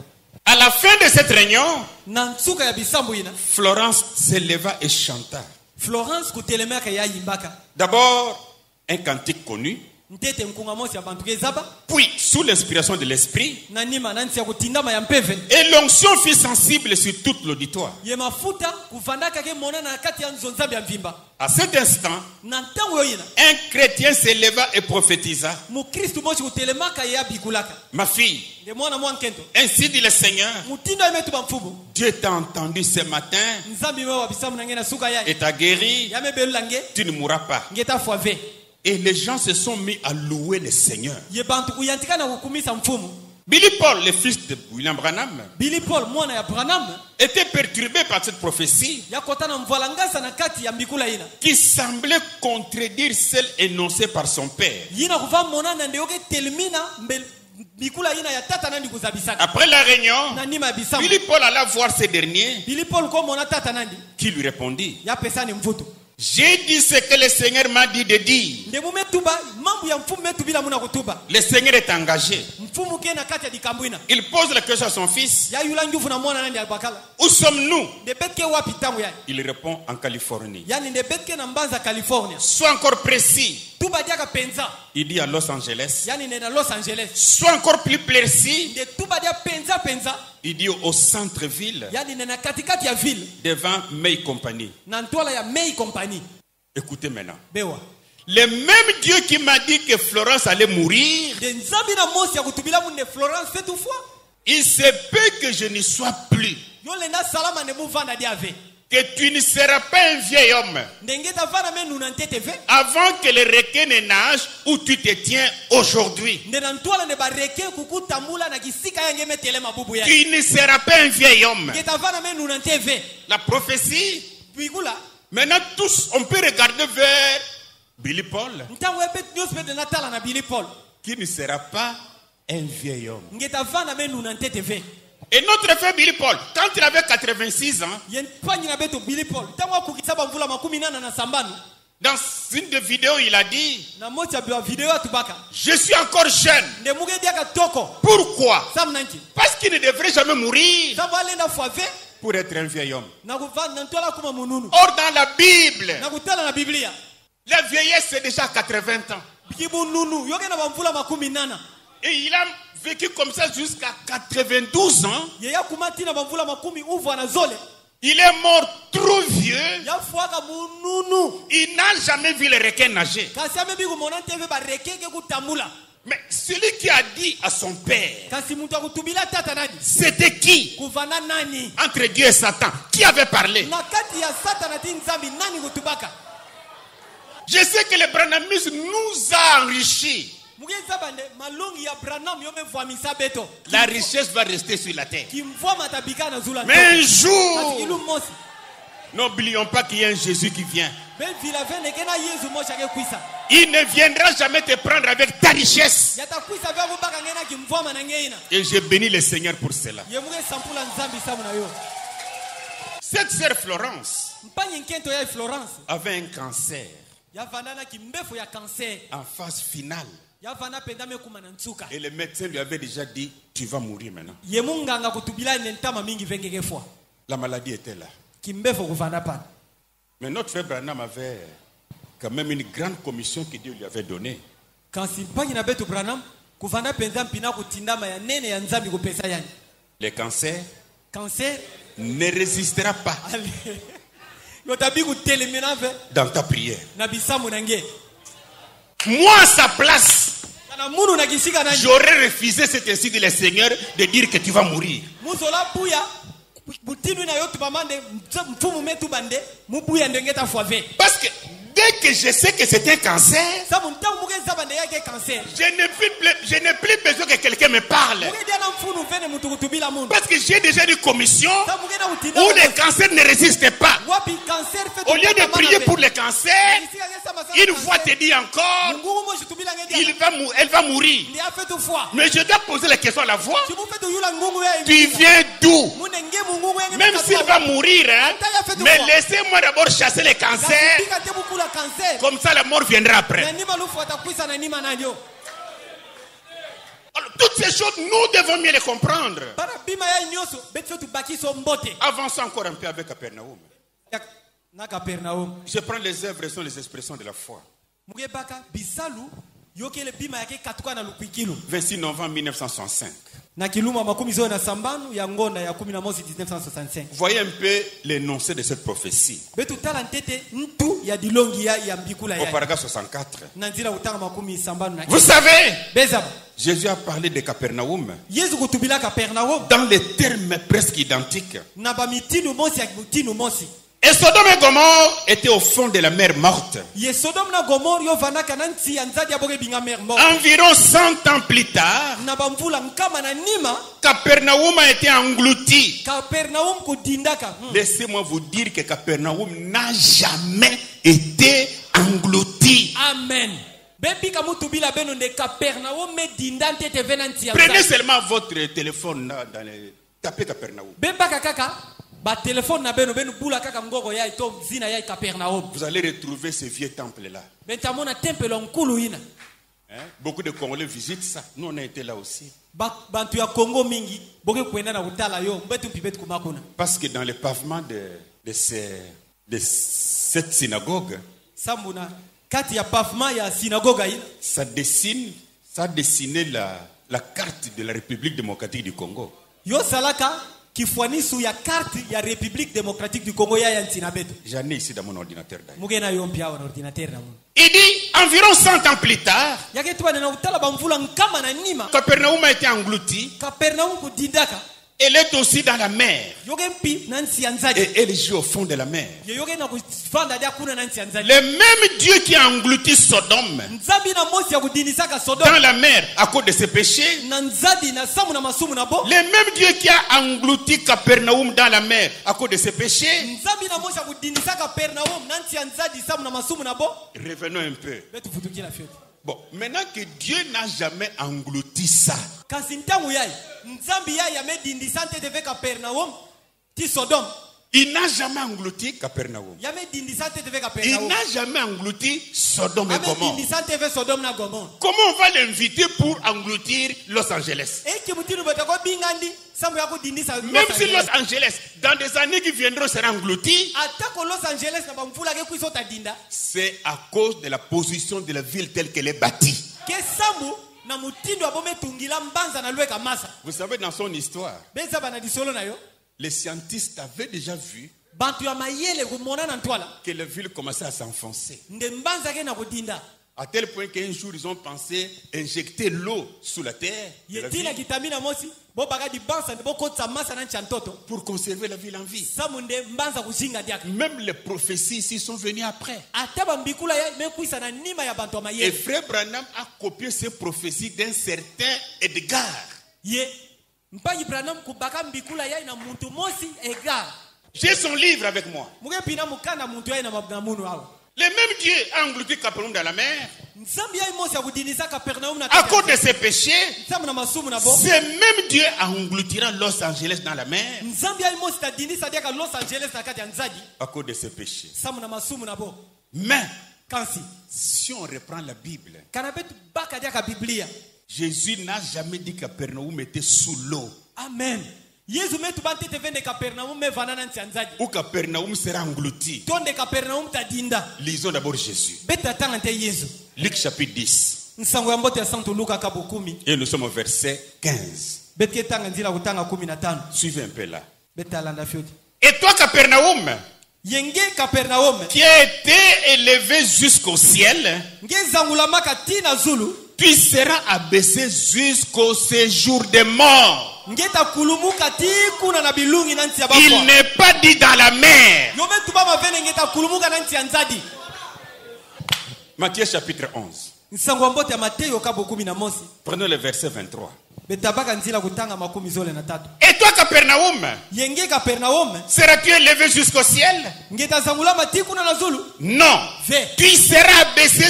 À la fin de cette réunion, Nansuka ya bisambu ina. Florence s'éleva et chanta. Florence kutelemeka ya yimbaka. D'abord, un cantique connu. Ntete nkunga mosi ya bantu kezaba. Puis, sous l'inspiration de l'esprit, Nanima nansi ya kutindama ya mpeve. et l'onction fut sensible sur tout l'auditoire. Ye mafuta kuvandaka ke mona na kati ya nzonzambi ya mvimba. À cet instant, Na ntango yoyina. un chrétien s'éleva et prophétisa. Mukristu mosi kutelemaka ya bikulaka. Ma fille, De mwana mwankento. ainsi dit le Seigneur, Mutindo emetu bamfumu. Dieu t'a entendu ce matin Nzambi wa bisamu nangena suka ya. et t'a guéri, Ya mebelulange. tu ne mourras pas. Ngeta foave. Et les gens se sont mis à louer le Seigneur. Ye bantu kuyantika na kukumisa mfumu. Billy Paul, le fils de William Branham, Billy Paul mwana ya Branham. était perturbé par cette prophétie Ya kotana mvalangasa na kati ya mbikula ina. qui semblait contredire celle énoncée par son père. Yina kuva mona na ndeyoke telemina mbikula ina ya tata nandi kuzabisaka. Après la réunion, Na nima bisamu. Billy Paul alla voir ce dernier Billy Paul ko mona tata nandi. qui lui répondit, Ya pesa ni mvutu. j'ai dit ce que le Seigneur m'a dit de dire. Ndemu metuba mambu ya mfumu metu bila muna kutuba. Le Seigneur est engagé. Mfumu ke na kati ya dikambwina. Il pose la question à son fils, Ya yula njufu na mwana nandi albakala. où sommes-nous? De betke wapi tangu yani. Il répond, en Californie. Yani de betke na mbanza California. Sois encore précis. Tuba diaka penza. Il dit à Los Angeles. Yani nena Los Angeles. Sois encore plus précis. De tuba dia penza penza. Il dit au centre-ville, Yani nena katikati ya ville. devant May Company. Na ntwala ya May Company. Écoutez maintenant. Bewa. Le même Dieu qui m'a dit que Florence allait mourir, De nzambi na mosi ya kutubila munde Florence fait tout fois. il se peut que je n'y sois plus. Yo lena salama ne muvana dia ave. Que tu ne seras pas un vieil homme Ndengeta vana menu na ntete ve. avant que le requin ne nage où tu te tiens aujourd'hui. Ndena ntwala ne bareke kukutambula na kisika yange metele mabubu ya. Tu ne seras pas un vieil homme. Ngeta vana menu na nteve. La prophétie, Bigula. maintenant tous, on peut regarder vers Billy Paul, Ntango ebet news bet na tala na Billy Paul. qui ne sera pas un vieil homme. Ngeta vana menu na ntete ve. Et notre frère Billy Paul, quand il avait 86 ans, Yen panyi na beto Billy Paul. Ntango akukisaba mvula makumi nana na sambanu. dans une des vidéos, il a dit, Na moja bia video ya tubaka. je suis encore jeune. Ndemuge diaka toko. Pourquoi? Sam nanki. Parce qu'il ne devrait jamais mourir Sabu alenda foave. pour être un vieil homme. Na kuva na ntwala kuma mununu. Or, dans la Bible, Na kutala na Biblia. la vieillesse, c'est déjà 80 ans. Bikibu nunu. Yoke na bamvula makumi nana. Et il a vécu comme ça jusqu'à 92 ans. Yeya kumati na bamvula makumi uvu na zole. Il est mort trop vieux. Ya fuaka mununu. Il n'a jamais vu le requin nager. Kasi amebi kumona teve barekeke kutambula. Mais celui qui a dit à son père, Kasi muntu akutubila tata nani. c'était qui Kuvana nani. entre Dieu et Satan? Qui avait parlé? Na kati ya satana ti nzambi nani kutubaka. Je sais que le branhamisme nous a enrichis. Mugeza bande malongi ya Branham yome vwamisa beto. La richesse va rester sur la terre. Kimvwa matabika na zula. Mais un Kasi jour, ilu mosi. n'oublions pas qu'il y a un Jésus qui vient. Ben vila vene kena Yesu mosi ake kwisa. Il ne viendra jamais te prendre avec ta richesse. Yata kwisa vya kubaka ngena kimvwa manangeina. Et je bénis le Seigneur pour cela. Yemuge sampula nzambi samu na yo. Cette sœur Florence Mpanyi nkento ya Florence. avait un cancer Ya vanana kimbefo ya cancer. en phase finale. Ya vana pendame kumana nsuka. Et le médecin lui avait déjà dit, tu vas mourir maintenant. Yemunganga kutubila nentama mingi vengeke fwa. La maladie était là. Kimbefo kuvana pana. Mais notre frère Branham avait quand même une grande commission que Dieu lui avait donnée. Kansi mpanyi na betu Branham kuvana penza mpina kutindama ya nene ya nzambi kupesa yani. Le cancer Cancer ne résistera pas yotabi kutelemena ve dans ta prière. na bisamu nange. Moi, à sa place, Kana munu na kisika nange. j'aurais refusé cet ainsi de le Seigneur de dire que tu vas mourir. Muzola buya Parce que dès que je sais que c'est un cancer, je n'ai plus besoin que quelqu'un me parle. Parce que j'ai déjà une commission où le cancer ne résiste pas. Au lieu de prier pour le cancer, une fois te dit encore, elle va mourir. Mais je dois poser la question à la voix. Tu viens d'où? Même s'il va mourir, hein, mais laissez-moi d'abord chasser le cancer. Comme ça, la mort viendra après. Alors, toutes ces choses, nous devons mieux les comprendre. Avançons encore un peu avec Capernaum. Je prends les œuvres et sont les expressions de la foi. 26 novembre 1965. Voyez un peu l'énoncé de cette prophétie. Au paragraphe 64. Vous savez, Jésus a parlé de Capernaum dans les termes presque identiques. Et Sodome et Gomorrhe étaient au fond de la mer morte. Environ 100 ans plus tard, Capernaum a été englouti. Laissez-moi vous dire que Capernaum n'a jamais été englouti. Amen. Prenez seulement votre téléphone là, tapez Capernaum. Vous allez retrouver ces vieux temples là. Hein? Beaucoup de Congolais visitent ça. Nous on a été là aussi. Parce que dans le pavement de cette synagogue, ça dessinait la carte de la République démocratique du Congo. Kifuanisu ya carte ya République démocratique du Congo ya Ntinabeto. J'en ai ici dans mon ordinateur. Il dit environ 100 ans plus tard, Capernaum a été englouti. Elle est aussi dans la mer. Et elle joue au fond de la mer. Le même Dieu qui a englouti Sodome dans la mer à cause de ses péchés, le même Dieu qui a englouti Capernaum dans la mer à cause de ses péchés. Revenons un peu. Bon, maintenant que Dieu n'a jamais englouti ça, il n'a jamais englouti Capernaum. Il n'a jamais englouti Sodome et Gomorrhe. Comment on va l'inviter pour engloutir Los Angeles? Même si Los Angeles, dans des années qui viendront, sera englouti, c'est à cause de la position de la ville telle qu'elle est bâtie. Vous savez, dans son histoire, les scientifiques avaient déjà vu que la ville commençait à s'enfoncer. À tel point qu'un jour, ils ont pensé injecter l'eau sous la terre pour conserver la ville en vie. Même les prophéties ici sont venues après. Et Frère Branham a copié ces prophéties d'un certain Edgar. J'ai son livre avec moi. Le même Dieu a englouti Capernaum dans la mer. À cause de ses péchés, ce même Dieu engloutira Los Angeles dans la mer. À cause de ses péchés. Mais si on reprend la Bible, Jésus n'a jamais dit que Capernaum était sous l'eau. Amen. Ou Capernaum sera englouti. Lisons d'abord Jésus. Luc chapitre 10. Et nous sommes au verset 15. Suivez un peu là. Et toi Capernaum, qui a été élevé jusqu'au ciel, tu seras abaissé jusqu'au séjour des morts. ngeta kulumuka ti kuna na bilungi na nti ya Il bafwa n'est pas dit dans la mer. yo betu ba mavele ngeta kulumuka na nti ya nzadi. Matthieu chapitre 11. Nsango mbote ya Mateyo kabo 11. Prenons le verset 23. Betabaka nzila kutanga 13. Et toi, Capernaum, Yenge Capernaum seras-tu élevé jusqu'au ciel? ngeta zangula mati kuna na zulu Non. ve Tu seras abaissé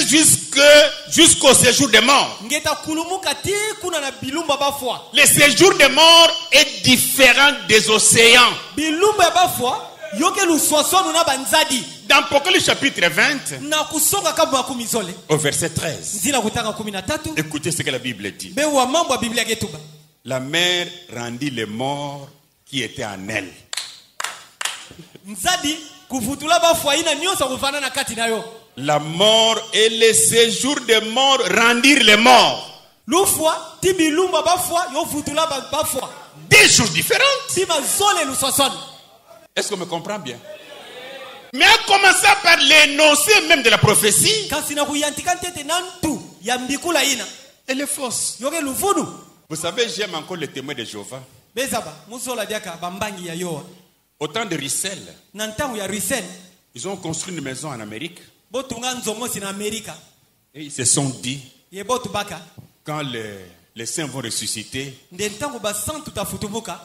jusqu'au séjour des morts. ngeta kulumuka ti kuna na bilumba bafwa. Le séjour des morts est différent des océans. Bilumba ya bafwa yoke luswasonu na banzadi Dans Apocalypse chapitre 20, na kusonga kabo 10 au verset 13, nzila kutanga 13. écoutez ce que la Bible dit. Be wa mambo ya Biblia getuba La mer rendit les morts qui étaient en elle. nzadi kuvutula bafwa ina nyonso kufana na kati nayo. La mort et le séjour des morts rendirent les morts. Lufwa ti bilumba bafwa yo vutula bafwa Des choses différentes. ti mazole luswasonu. Est-ce qu'on me comprend bien? Mais en commençant par l'énoncé même de la prophétie, Kasi na kuyantika ntete nantu ya mbikula ina elle est fausse. yoke luvunu. Vous savez, j'aime encore les témoins de Jéhovah. Bezaba musola diaka bambangi ya yoa Au temps de Russell, na ntango ya Russell ils ont construit une maison en Amérique botunga nzongosi na Amerika et ils se sont dit, ye botu baka quand les saints vont ressusciter, nde ntango basantu tafutumuka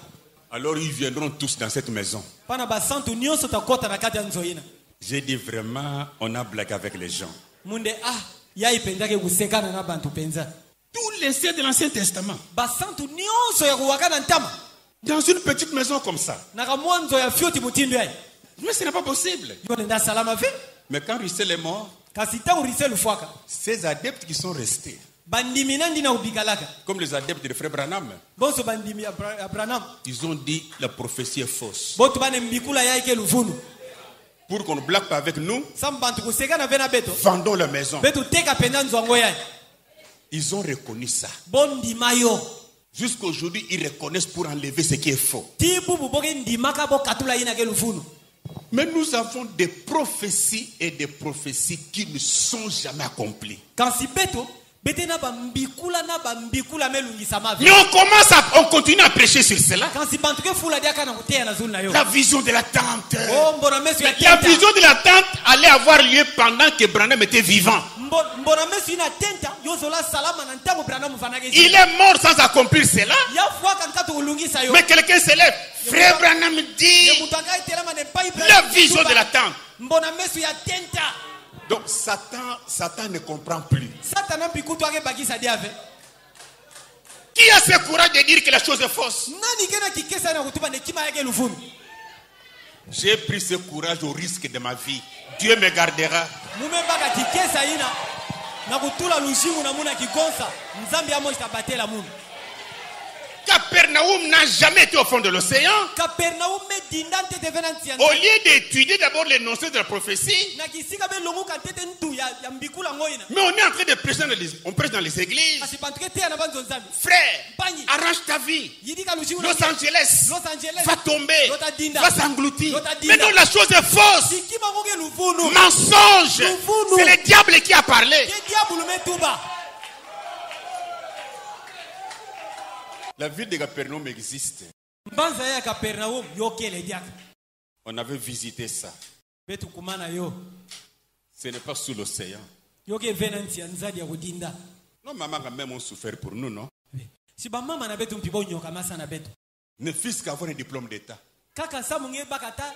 alors ils viendront tous dans cette maison. pana basantu nyonso takota na kati ya nzoina. J'ai dit vraiment, on a blagué avec les gens. Munde yai penzake kusekana na bantu penza Tous les saints de l'Ancien Testament, basantu nyonso ya kuwakana ntama dans une petite maison comme ça. na kamwanzo ya fioti mutindo yai Mais ce n'est pas possible. yone nda salama ve. Mais quand Russell est mort, Kasi tangu Russell fwaka ces adeptes qui sont restés, bandimi nandi na ubikalaka comme les adeptes de frère Branham, bonso bandimi ya Branham ils ont dit la prophétie est fausse. botu bane mbikula yai ke luvunu Pour qu'on ne blague pas avec nous, sam bantu kusekana vena beto vendons la maison. betu teka penda nzwango yai Ils ont reconnu ça. bondima yo Jusqu'aujourd'hui, ils reconnaissent pour enlever ce qui est faux. ti bubu boke ndimaka bokatula ina ke luvunu. Mais nous avons des prophéties et des prophéties qui ne sont jamais accomplies. Kasi beto bete na bambikula melungisa mavi. Mais on continue à prêcher sur cela. Kasi bantu ke fula dia kana kutea na zulu na yo. La vision de la tente. Mbona mesu ya La tenta. vision de la tente allait avoir lieu pendant que Branham était vivant. Mbona mesu ina tenta yozola salama na ntango Branham fanake. Il est mort sans accomplir cela. Ya fwaka nkatu ulungisa yo. Mais quelqu'un se lève. Frère Branham dit la vision de la tente. Mbona mesu ya tenta. Donc Satan ne comprend plus. Satana pikutu ake bakisa diave. Qui a ce courage de dire que la chose est fausse? Nani kena kikesa na kutuba nekima yake lufunu. J'ai pris ce courage au risque de ma vie. Dieu me gardera. Mume baka kikesa ina na kutula lushimu na muna kigonsa. Nzambi amo itabatela munu. Capernaum n'a jamais été au fond de l'océan. Capernaum medindante devenanti ya. Au lieu d'étudier d'abord l'énoncé de la prophétie, Na kisika be longu kantete ntu ya mbikula ngoina. mais on est en train de prêcher on prêche dans les églises. Kasi bantuke te na banzo nzambi. Frère, Panyi. arrange ta vie. Yidika lushimu. Los Angeles Los Angeles. va tomber, Lotadinda. va s'engloutir. Lotadinda. Mais non, la chose est fausse. Sikima ngoge luvunu. Mensonge. Luvunu. C'est le diable qui a parlé. Ke diabulu metuba. La ville de Capernaum existe. Mbanza ya Capernaum yokele diaka. On avait visité ça. Betu kumana yo. Ce n'est pas sous l'océan. Yoke venanti ya nzadi ya kudinda. Non, maman a même souffert pour nous, non? Si ba mama na betu mpibo nyoka masa na betu. Ne fils qu'avoir un diplôme d'État. Kaka samu nge bakata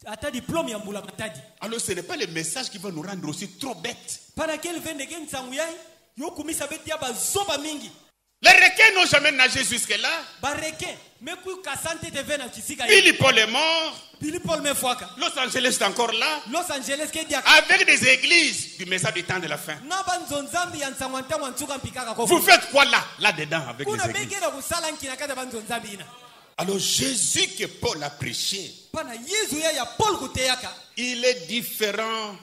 ata diplôme ya mbula matadi. Alors ce n'est pas le message qui va nous rendre aussi trop bêtes. Para quel vende gen tsangu yai yokumisa beti ya bazoba mingi. Les requins n'ont jamais nagé jusque-là. Bareke meku kasante te vena kisika ya. Billy Paul est mort. Billy Paul me fwaka. Los Angeles est encore là. Los Angeles ke diaka. Avec des églises du message du temps de la fin. Na banzo nzambi ya nsangu ntangu ntsuka mpikaka ko. Vous faites quoi là? Là-dedans avec Kuna les églises. mege na kusala nkina kata banzo nzambi ina. Alors Jésus que Paul a prêché, Pana Yesu ya Paul kuteyaka. il est différent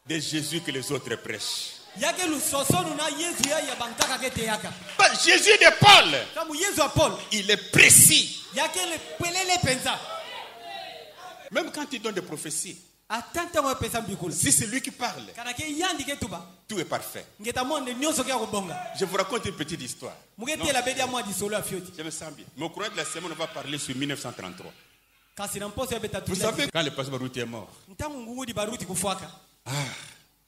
de Jésus que les autres prêchent. Yake lusosonu na Yesu ya bankaka keteyaka. Jésus de Paul, Kamu Yesu a Paul. il est précis. Yake le pelele penza. Même quand il donne des prophéties, atanta mo pesa mbikula Si c'est lui qui parle, kana ke yandi ke tuba tout est parfait. ngeta monde nyoso ke kubonga Je vous raconte une petite histoire. mugete la bedia mo di solo afioti Je me sens bien. Mais au courant de la semaine, on va parler sur 1933. kasi na mposo ya beta Vous savez, quand le pasteur Baruti est mort, ntangu ngugu di baruti kufuaka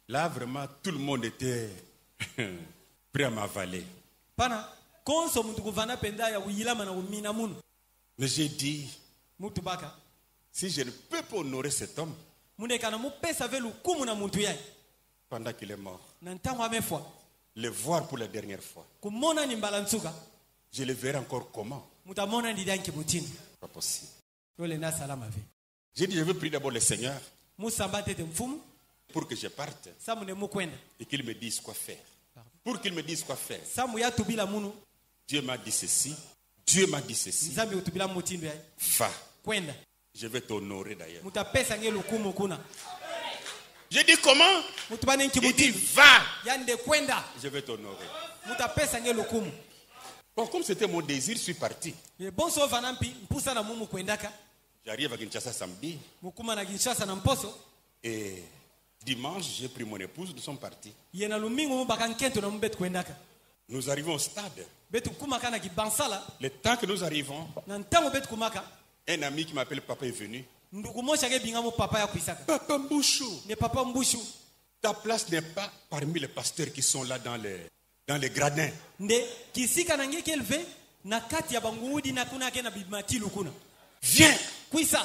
là vraiment tout le monde était prêt à m'avaler. pana konso muntu kuvana penda ya uyilama na umina munu Mais j'ai dit, mutu baka si je ne peux pas honorer cet homme munde kana mupesa velu kumu na muntu yai pendant qu'il est mort, na ntangu amefwa le voir pour la dernière fois, kumona ni mbala nsuka je le verrai encore comment? mutamona ndi danki mutini Pas possible. yole na salama ve J'ai dit, je veux prier d'abord le Seigneur musamba tete mfumu pour que je parte samu ne mukwenda et qu'il me dise quoi faire. Pour qu'il me dise quoi faire. samu ya tubila munu Dieu m'a dit ceci, Dieu m'a dit ceci. nzambi utubila mutindo yai Va, kwenda je vais t'honorer d'ailleurs. mutapesa nge lukumu kuna J'ai dit comment? mutubane nki Il dit, mutindo va, yande kwenda je vais t'honorer. mutapesa nge lukumu Bon, comme c'était mon désir, je suis parti. ye bonso vanampi mpusa na mumu kwendaka J'arrive à Kinshasa samedi mukuma na Kinshasa na mposo et dimanche, j'ai pris mon épouse, nous sommes partis. ye na lumingu mubaka nkento na mubetu kwendaka Nous arrivons au stade. betu kumaka na kibansala Le temps que nous arrivons, na ntango betu kumaka un ami qui m'appelle papa est venu. ndugu moshi ake binga mo papa ya kuisaka Papa Mbouchou, ne papa mbushu ta place n'est pas parmi les pasteurs qui sont là dans les gradins. nde kisika na nge kelve na kati ya banguudi na kuna ke na bimatilu kuna Viens, kuisa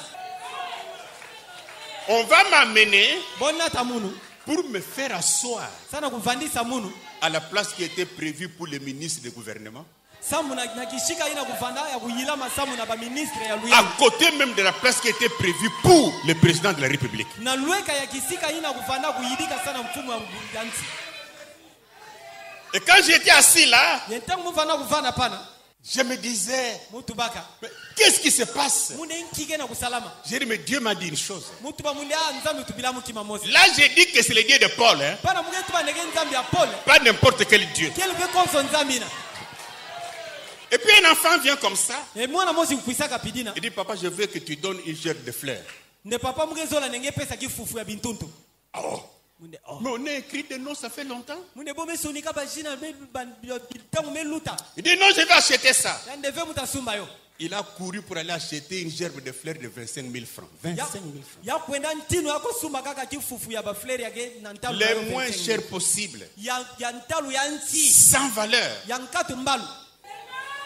on va m'amener bonna ta munu pour me faire asseoir sana kuvandisa munu à la place qui était prévue pour les ministres du gouvernement. samu na kishika ina kuvanda ya kuyilama samu na baministre ya À luya côté même de la place qui était prévue pour le président de la République. na lweka ya kisika ina kuvanda kuyidika sana mfumo ya nchi Et quand j'étais assis là, yentangu muvanda kuvana pana je me disais, mutu baka mais qu'est-ce qui se passe? munde nkike na kusalama J'ai dit, mais Dieu m'a dit une chose. mutu ba munde nzambi tubila mukima mosi Là, j'ai dit que c'est le Dieu de Paul, hein? pana munge tuba ndege nzambi ya Paul Pas n'importe quel Dieu. quel veut konso nzamina Et puis un enfant vient comme ça. e mwana mosi kuisaka pidina Il dit, papa, je veux que tu donnes une gerbe de fleurs. ne papa munge zola ndenge pesa kifufu ya bintuntu Oh. munde oh Mais on a écrit des noms, ça fait longtemps. munde bome sonika bajina tangu meluta Il dit, non, je vais acheter ça. yande ve mutasumba yo Il a couru pour aller acheter une gerbe de fleurs de 25 000 francs. 25 000 francs. ya kwenda ntino yakosumba kaka kifufu ya bafleri yake na ntalu Les ya moins 25 chers possibles. ya ntalu ya nti Sans valeur. ya nkatu mbalu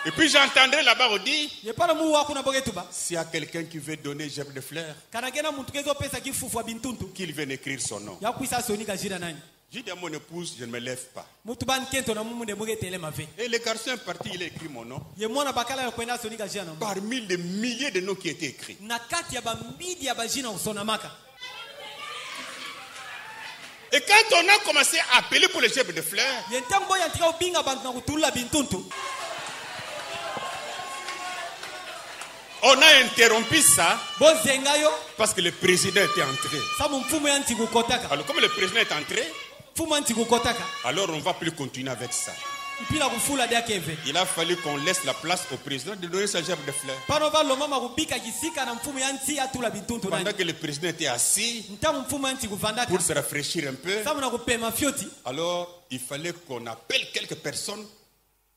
Et puis j'entendrai là-bas, on dit, ye pana mu wakuna bogetuba s'il y a quelqu'un qui veut donner gerbe de fleurs, kana kena muntu kezopesa kifufu ya bintuntu qu'il vienne écrire son nom. yakuisa sonika jina nani J'ai dit à mon épouse, je ne me lève pas. mutu ban kento na mumu de bogetelema ve Et le garçon est parti, il a écrit mon nom. ye mwana bakala ya kwenda sonika jina na Parmi les milliers de noms qui étaient écrits. na kati ya bambidi ya bajina usonamaka Et quand on a commencé à appeler pour les gerbes de fleurs, ye ntango boya ntika ubinga bantu na kutulula bintuntu on a interrompu ça bozenga yo parce que le président était entré. sabu mfumu ya nti kukotaka Alors comme le président est entré, mfumu ya nti kukotaka alors on ne va plus continuer avec ça. mpila kufula de akeve Il a fallu qu'on laisse la place au président de donner sa gerbe de fleurs. pano balomama kubika kisika na mfumu ya nti atula bintuntu Pendant nani que le président était assis ntango mfumu ya nti kuvandaka pour se rafraîchir un peu, sabu na kupema fyoti alors il fallait qu'on appelle quelques personnes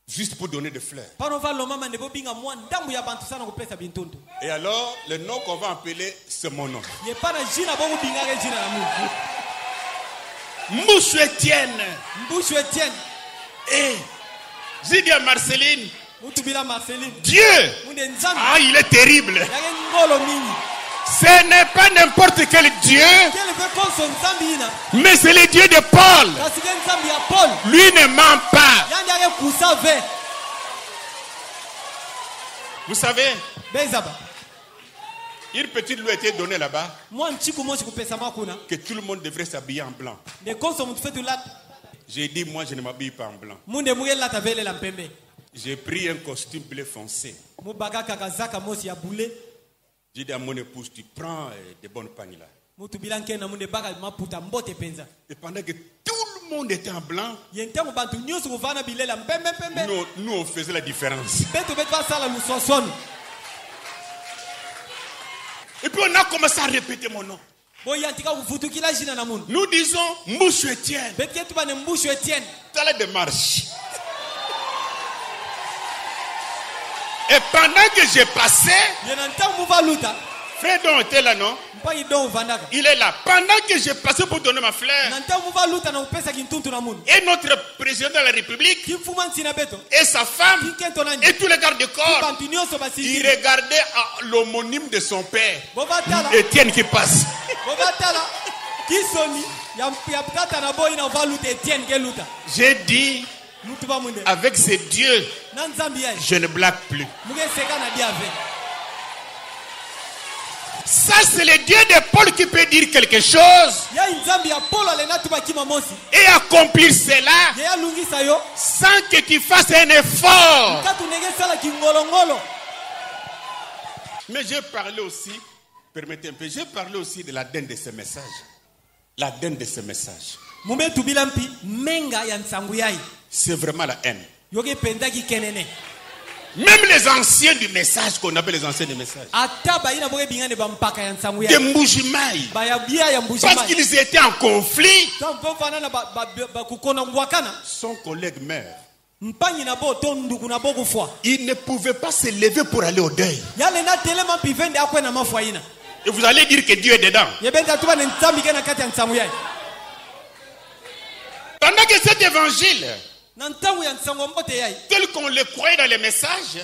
juste pour donner des fleurs. pano balomama nde bobinga mwa ndambu ya bantu sana kupesa bintuntu Et alors, le nom qu'on va appeler, c'est mon nom. ye pana jina bokubingaka jina na mungu Moussou Etienne. mbushu etienne Et j'ai dit à Marceline, mutu bila marceline Dieu, munde nzambi ah, il est terrible. yake ngolo mingi Ce n'est pas n'importe quel Dieu, kele ve konso nzambi ina mais c'est le Dieu de Paul. kasi ke nzambi ya paul Lui ne ment pas. yandi yake kusa ve Vous savez, bezaba une petite loi a été donnée là-bas mwa nchiku moshi kupesama kuna que tout le monde devrait s'habiller en blanc. nde konso mutu fetu lata J'ai dit, moi, je ne m'habille pas en blanc. munde muge lata velela mpembe J'ai pris un costume bleu foncé. mubaka kakazaka mosi ya bule J'ai dit à mon épouse, tu prends des bonnes pagnes là. mutu bila nkena munde baka maputa mbote penza Et pendant que tout le monde était en blanc, ye ntango bantu nyonso kuvana bilela mpembe mpembe nous on faisait la différence. betu betu basala luswasono Et puis on a commencé à répéter mon nom. Nous disons Mbouchou Etienne. Dans la démarche. Et pendant que j'ai passé, Fredon était là, non? Il est là. Pendant que j'ai passé pour donner ma fleur, et notre président de la République, et sa femme, et tous les gardes de corps, ils regardaient l'homonyme de son père, Etienne, qui passe. J'ai dit, avec ces dieux, je ne blague plus. Ça, c'est le Dieu de Paul qui peut dire quelque chose et accomplir cela sans que tu fasses un effort. Mais j'ai parlé aussi, permettez un peu, j'ai parlé aussi de l'ADN de ce message. L'ADN de ce message. C'est vraiment la haine. Même les anciens du message, qu'on appelle les anciens du message, des Mbujimaï, parce qu'ils étaient en conflit, son collègue meurt. Il ne pouvait pas se lever pour aller au deuil. Et vous allez dire que Dieu est dedans. Pendant que cet évangile, tel qu'on le croyait dans les messages,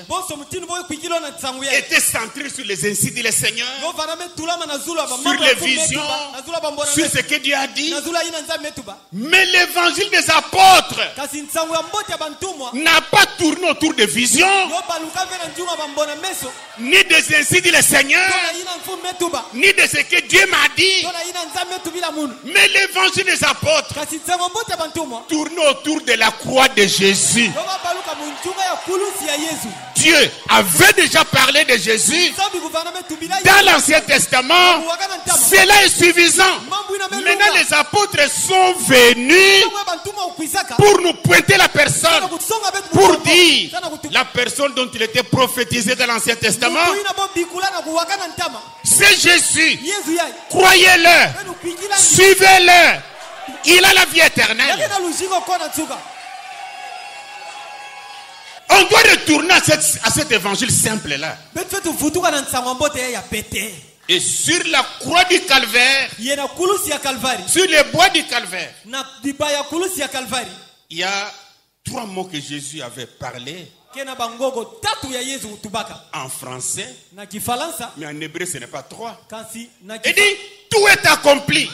était centré sur les ainsi dit le Seigneur, sur les visions, sur ce que Dieu a dit. Mais l'évangile des apôtres n'a pas tourné autour des visions, ni des ainsi dit le Seigneur, ni de ce que Dieu m'a dit. Mais l'évangile des apôtres tournait autour de la croix de Jésus. Dieu avait déjà parlé de Jésus dans l'Ancien Testament. Cela est suffisant. Maintenant les apôtres sont venus pour nous pointer la personne, pour dire la personne dont il était prophétisé dans l'Ancien Testament, c'est Jésus. Croyez-le, suivez-le, il a la vie éternelle. On doit retourner à cet évangile simple-là. Et sur la croix du calvaire, sur les bois du calvaire, il y a 3 mots que Jésus avait parlé en français, mais en hébreu ce n'est pas 3. Il dit tout est accompli.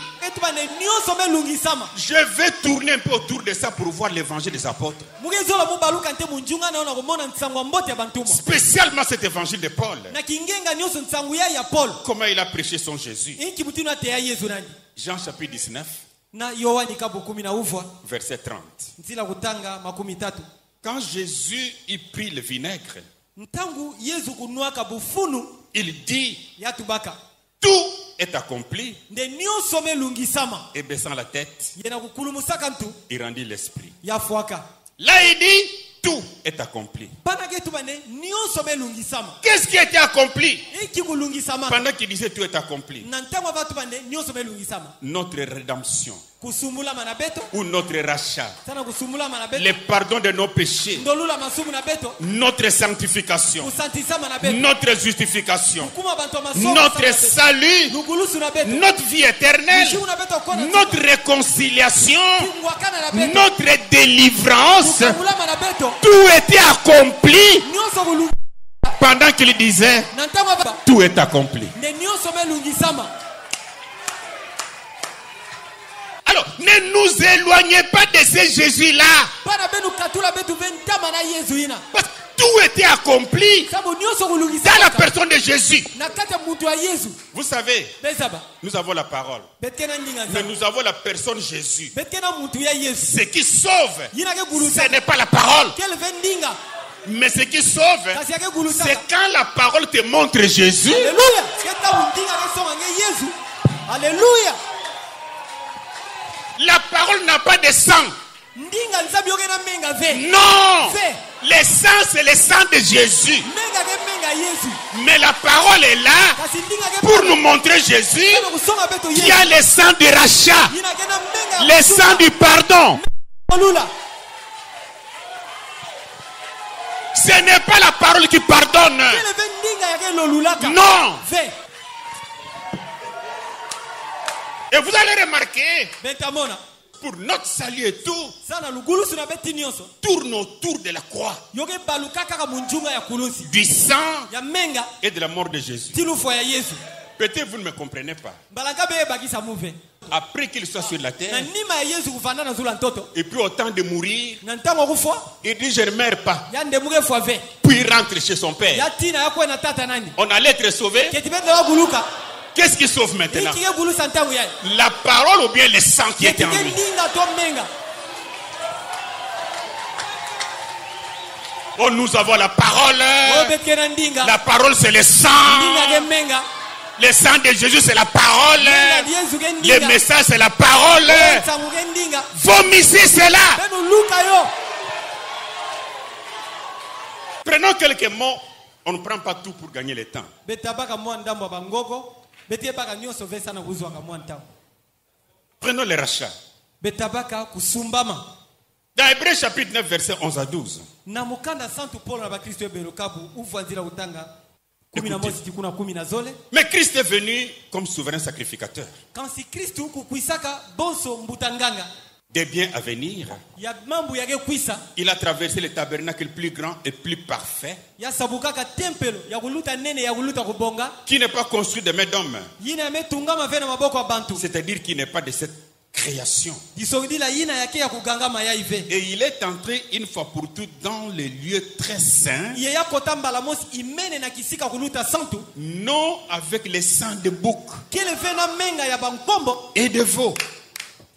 Je vais tourner un peu autour de ça pour voir l'évangile des apôtres, spécialement cet évangile de Paul. Comment il a prêché son Jésus. Jean chapitre 19 verset 30. Quand Jésus y prit le vinaigre, il dit tout est accompli, et baissant la tête, il rendit l'esprit. Là il dit tout est accompli. Qu'est-ce qui a été accompli pendant qu'il disait tout est accompli? Notre rédemption ou notre rachat, le pardon de nos péchés, notre sanctification, notre justification, notre salut, notre vie éternelle, notre réconciliation, notre délivrance, tout était accompli pendant qu'il disait tout est accompli. Alors, ne nous éloignez pas de ce Jésus-là. Parce que tout était accompli dans la personne de Jésus. Vous savez, nous avons la parole, mais nous avons la personne Jésus. Ce qui sauve, ce n'est pas la parole. Mais ce qui sauve, c'est quand la parole te montre Jésus. Alléluia. La parole n'a pas de sang. ndinga nzambe yoke na menga ve Non. ve Le sang, c'est le sang de Jésus. menga ke menga Yesu Mais la parole est là kasi ndinga ke pour nous montrer Jésus na kusonga beto qui Yesu a le sang de rachat, yina ke na menga le sang du pardon. lula Ce n'est pas la parole qui pardonne. kele ve ndinga yake lolulaka Non. ve Et vous allez remarquer, betamona pour notre salut et tout, sana lugulusu na beti nyonso tourne autour de la croix, yoke baluka kaka munjunga ya kulusi du sang ya menga et de la mort de Jésus. tilufo ya Yesu Peut-être vous ne me comprenez pas. mbalanga be bakisa muve Après qu'il soit sur la na terre, nima ya Yesu kuvanda na zula ntoto et puis au temps de mourir, na ntango kufa il dit je ne meurs pas. ya ndemuke fwa ve Puis il rentre chez son père. ya tina ya kwena tata nani On allait être sauvé. keti bende wa guluka Qu'est-ce qui sauve maintenant? ikike gulusa ntango ya La parole ou bien le sang qui était en ketike lui? ndinga to menga Oh, nous avons la parole. obetike na ndinga La parole, c'est le ndinga sang. ke menga Le sang de Jésus, c'est la parole. menga di Yesu ke Le ndinga message, c'est la parole. tsangu ke ndinga Vomissez cela. beno luka yo Prenons quelques mots. On ne prend pas tout pour gagner le temps. betabaka mwa ndambo ya bangoko betie baka nyonso ve sana kuzwaka mwa ntango Prenons le rachat. betabaka kusumbama Dans Hébreux chapitre 9, versets 11 à 12. na mukanda santu polo na bakristo ebelo kabu uvwanzira kutanga 11 tikuna 10 na zole Mais Christ est venu comme souverain sacrificateur kansi kristu kukuisaka bonso mbutanganga des biens à venir. ya mambu yake kuisa Il a traversé le tabernacle plus grand et plus parfait, ya sabukaka tempelo ya kuluta nene ya kuluta kubonga qui n'est pas construit de main d'homme, yina yametungama ve na maboko ya bantu c'est-à-dire qui n'est pas de cette création. disongidila yina yake ya kugangama ya ive Et il est entré une fois pour toutes dans les lieux très saints, ye ya kotambala mosi imene na kisika kuluta santu non avec le sang de bouc kele ve na menga ya bankombo et de veau,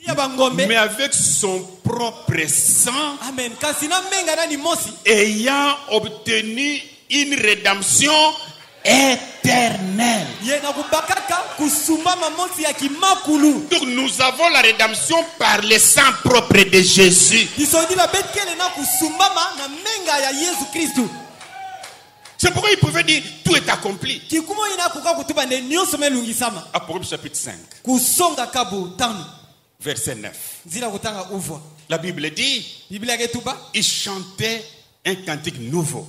ya bangombe mais avec son propre sang, amen kasi na menga nani mosi ayant obtenu une rédemption éternelle. ye na kubakaka kusumbama mosi ya kimakulu Donc nous avons la rédemption par le sang propre de Jésus. disondila betkele na kusumbama na menga ya Yesu Kristu C'est pourquoi il pouvait dire tout est accompli. kikumo ina kuka kutuba nde nyonso melungisama Apocalypse chapitre 5, kusonga kabu tano verset 9. nzila kutanga uvwa La Bible dit, biblia ketuba il chantait un cantique nouveau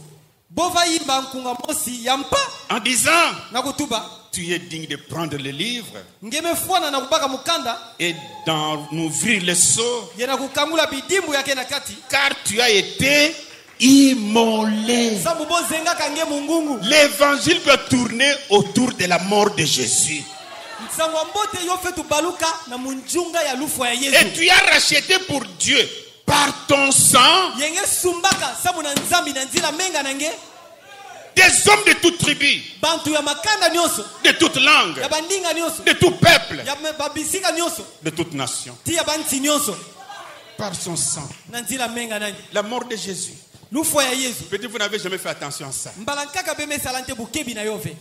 bova yimba nkunga mosi ya mpa en disant, na kutuba tu es digne de prendre le livre ngemefwana na kubaka mukanda et d'en ouvrir le sceau, ye na kukangula bidimbu yake na kati car tu as été immolé. sambu bozengaka nge mungungu L'évangile doit tourner autour de la mort de Jésus. nsango ya mbote yo fe tubaluka na munjunga ya lufu ya Et Yesu tu as racheté pour Dieu par ton sang yenge sumbaka sabu na nzambi na nzila menga na nge des hommes de toute tribu, bantu ya makanda nyonso de toute langue, ya bandinga nyonso de tout peuple, ya babisika nyonso de toute nation. ti ya banti nyonso Par son sang. na nzila menga nani La mort de Jésus. lufu ya Yesu Peut-être vous n'avez jamais fait attention à ça. mbala nkaka bemesala nte bukebi na yo ve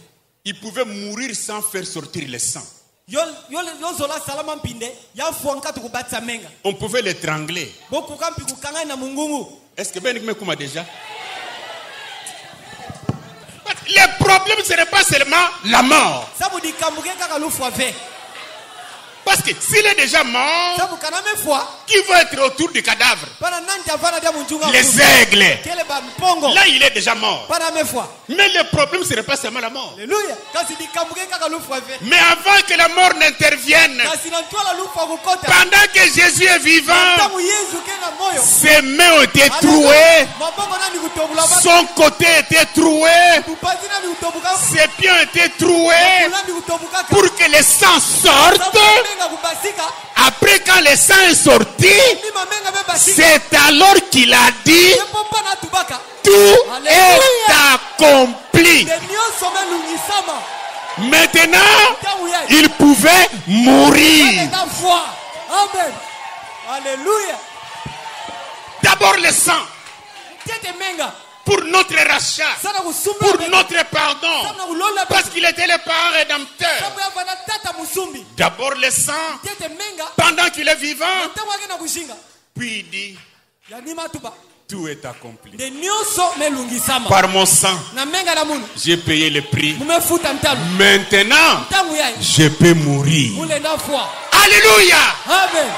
Il pouvait mourir sans faire sortir le sang. yozola salama mpinde yafua nkatu kubatisa menga On pouvait l'étrangler. bokuka mpi kukangani na mungungu Est-ce que Ben Mekuma déjà? Le problème, ce n'est pas seulement la mort. sabu dikambuke kaka lufua ve Parce que s'il est déjà mort, sabu kana mefua qui va être autour du cadavre? pana nanti avana dia munjunga Les aigles. kele ba mpongo Là, il est déjà mort. pana mefua Mais le problème, ce n'est pas seulement la mort. Alléluia kasi dikambuke kaka lufua ve Mais avant que la mort n'intervienne, kasi na ntwala lufua kukota pendant que Jésus est vivant, tangu Yesu kena moyo ses mains ont été Alléluia. trouées, mabongo nani kutobula ba son côté était troué, tupazi nani kutobuka ses pieds ont été troués nani kutobuka pour que le sang sorte. menga kubasika Après, quand le sang est sorti, nima menga be basika c'est alors qu'il a dit, yepo pana tubaka tout Alléluia. est accompli. de nyonso melungisama Maintenant, tangu ya il pouvait mourir. na foi amen Alléluia D'abord le sang, tete menga pour notre rachat, sana kusumba pour menga. notre pardon, sana kulola parce qu'il était le parent rédempteur. sabu ya vana tata musumbi D'abord le sang, tete menga pendant qu'il est vivant, tangu yake na kushinga Puis il dit, yanima tuba tout est accompli. de nyonso melungisama Par mon sang, na menga na munu j'ai payé le prix. mumefuta ntalu Maintenant, ntangu yayi je peux mourir. mulenda fwa. Alléluia. Amen.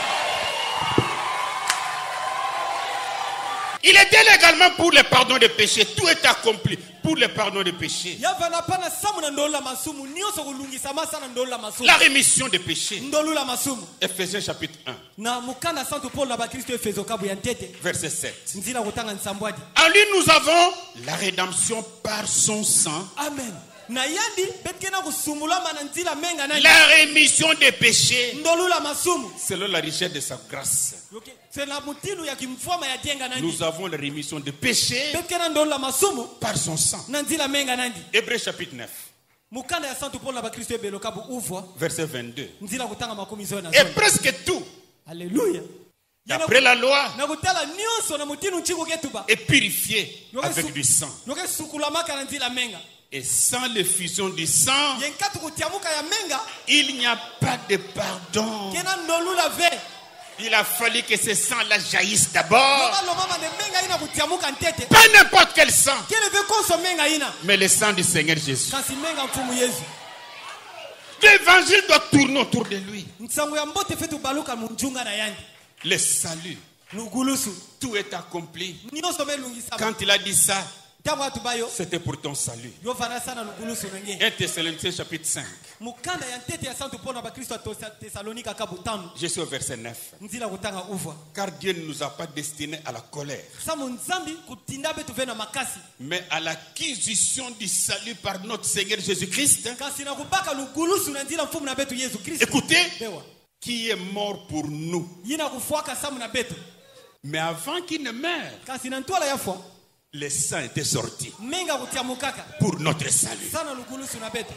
Il est également pour le pardon des péchés. Tout est accompli pour le pardon des péchés. yavana pana samu na ndolo la masumu nyonso kulungisama sana ndolo la masumu La rémission des péchés. ndolo la masumu Ephésiens chapitre 1, na mukanda santo Paul na bakristo efeso kabu ya ntete verset 7. nzila kutanga nsambwadi. En lui, nous avons la rédemption par son sang. Amen. Na yandi betkena kusumulama na nzila menga nani La rémission des péchés. ndolo la masumu Selon la richesse de sa grâce. okay. Sena mutilu ya kimfoma ya jenga nani Nous avons la rémission des péchés betkena ndolo la masumu par son sang. na nzila menga nandi. Hébreux chapitre 9, Mukanda ya santo Paul na bakristo ebelo kabu uvwa verset 22. nzila kutanga makumi zoe na Et zoe. presque tout, Alléluia. d'après la loi, Na kutala nyonso na mutilu nchiko ketuba est purifié avec du sang. yoke sukulamaka na nzila menga Et sans l'effusion du sang, yenkatu kutiamuka ya menga il n'y a pas de pardon. kena ndolu la ve Il a fallu que ce sang-là jaillisse d'abord. loba lomama de menga ina kutiamuka ntete Pas n'importe quel sang, kele ve konso menga ina mais le sang du Seigneur Jésus. kasi menga mfumu Yesu. L'évangile doit tourner autour de lui. Nsango ya mbote fetu baluka munjunga na yandi Le salut, nugulusu tout est accompli. nyonso melungisama Quand il a dit ça, ntango atu bayo c'était pour ton salut. yovana sana lugulusu nenge 1 Thessaloniciens chapitre 5. mukanda ya ntete ya santo Paul na bakristo ya Tesalonika kabu tano Je suis au verset 9. nzila kutanga uvwa Car Dieu ne nous a pas destinés à la colère, samu nzambi kutinda betu ve na makasi mais à l'acquisition du salut par notre Seigneur Jésus-Christ. kasi na kubaka lugulusu na nzila mfumu na betu Yesu Kristo Écoutez, bewa qui est mort pour nous. yina kufwaka samu na betu Mais avant qu'il ne meure, kasi na ntwala ya fwa le sang était sorti menga kutiamukaka pour notre salut. sana lugulusu na betu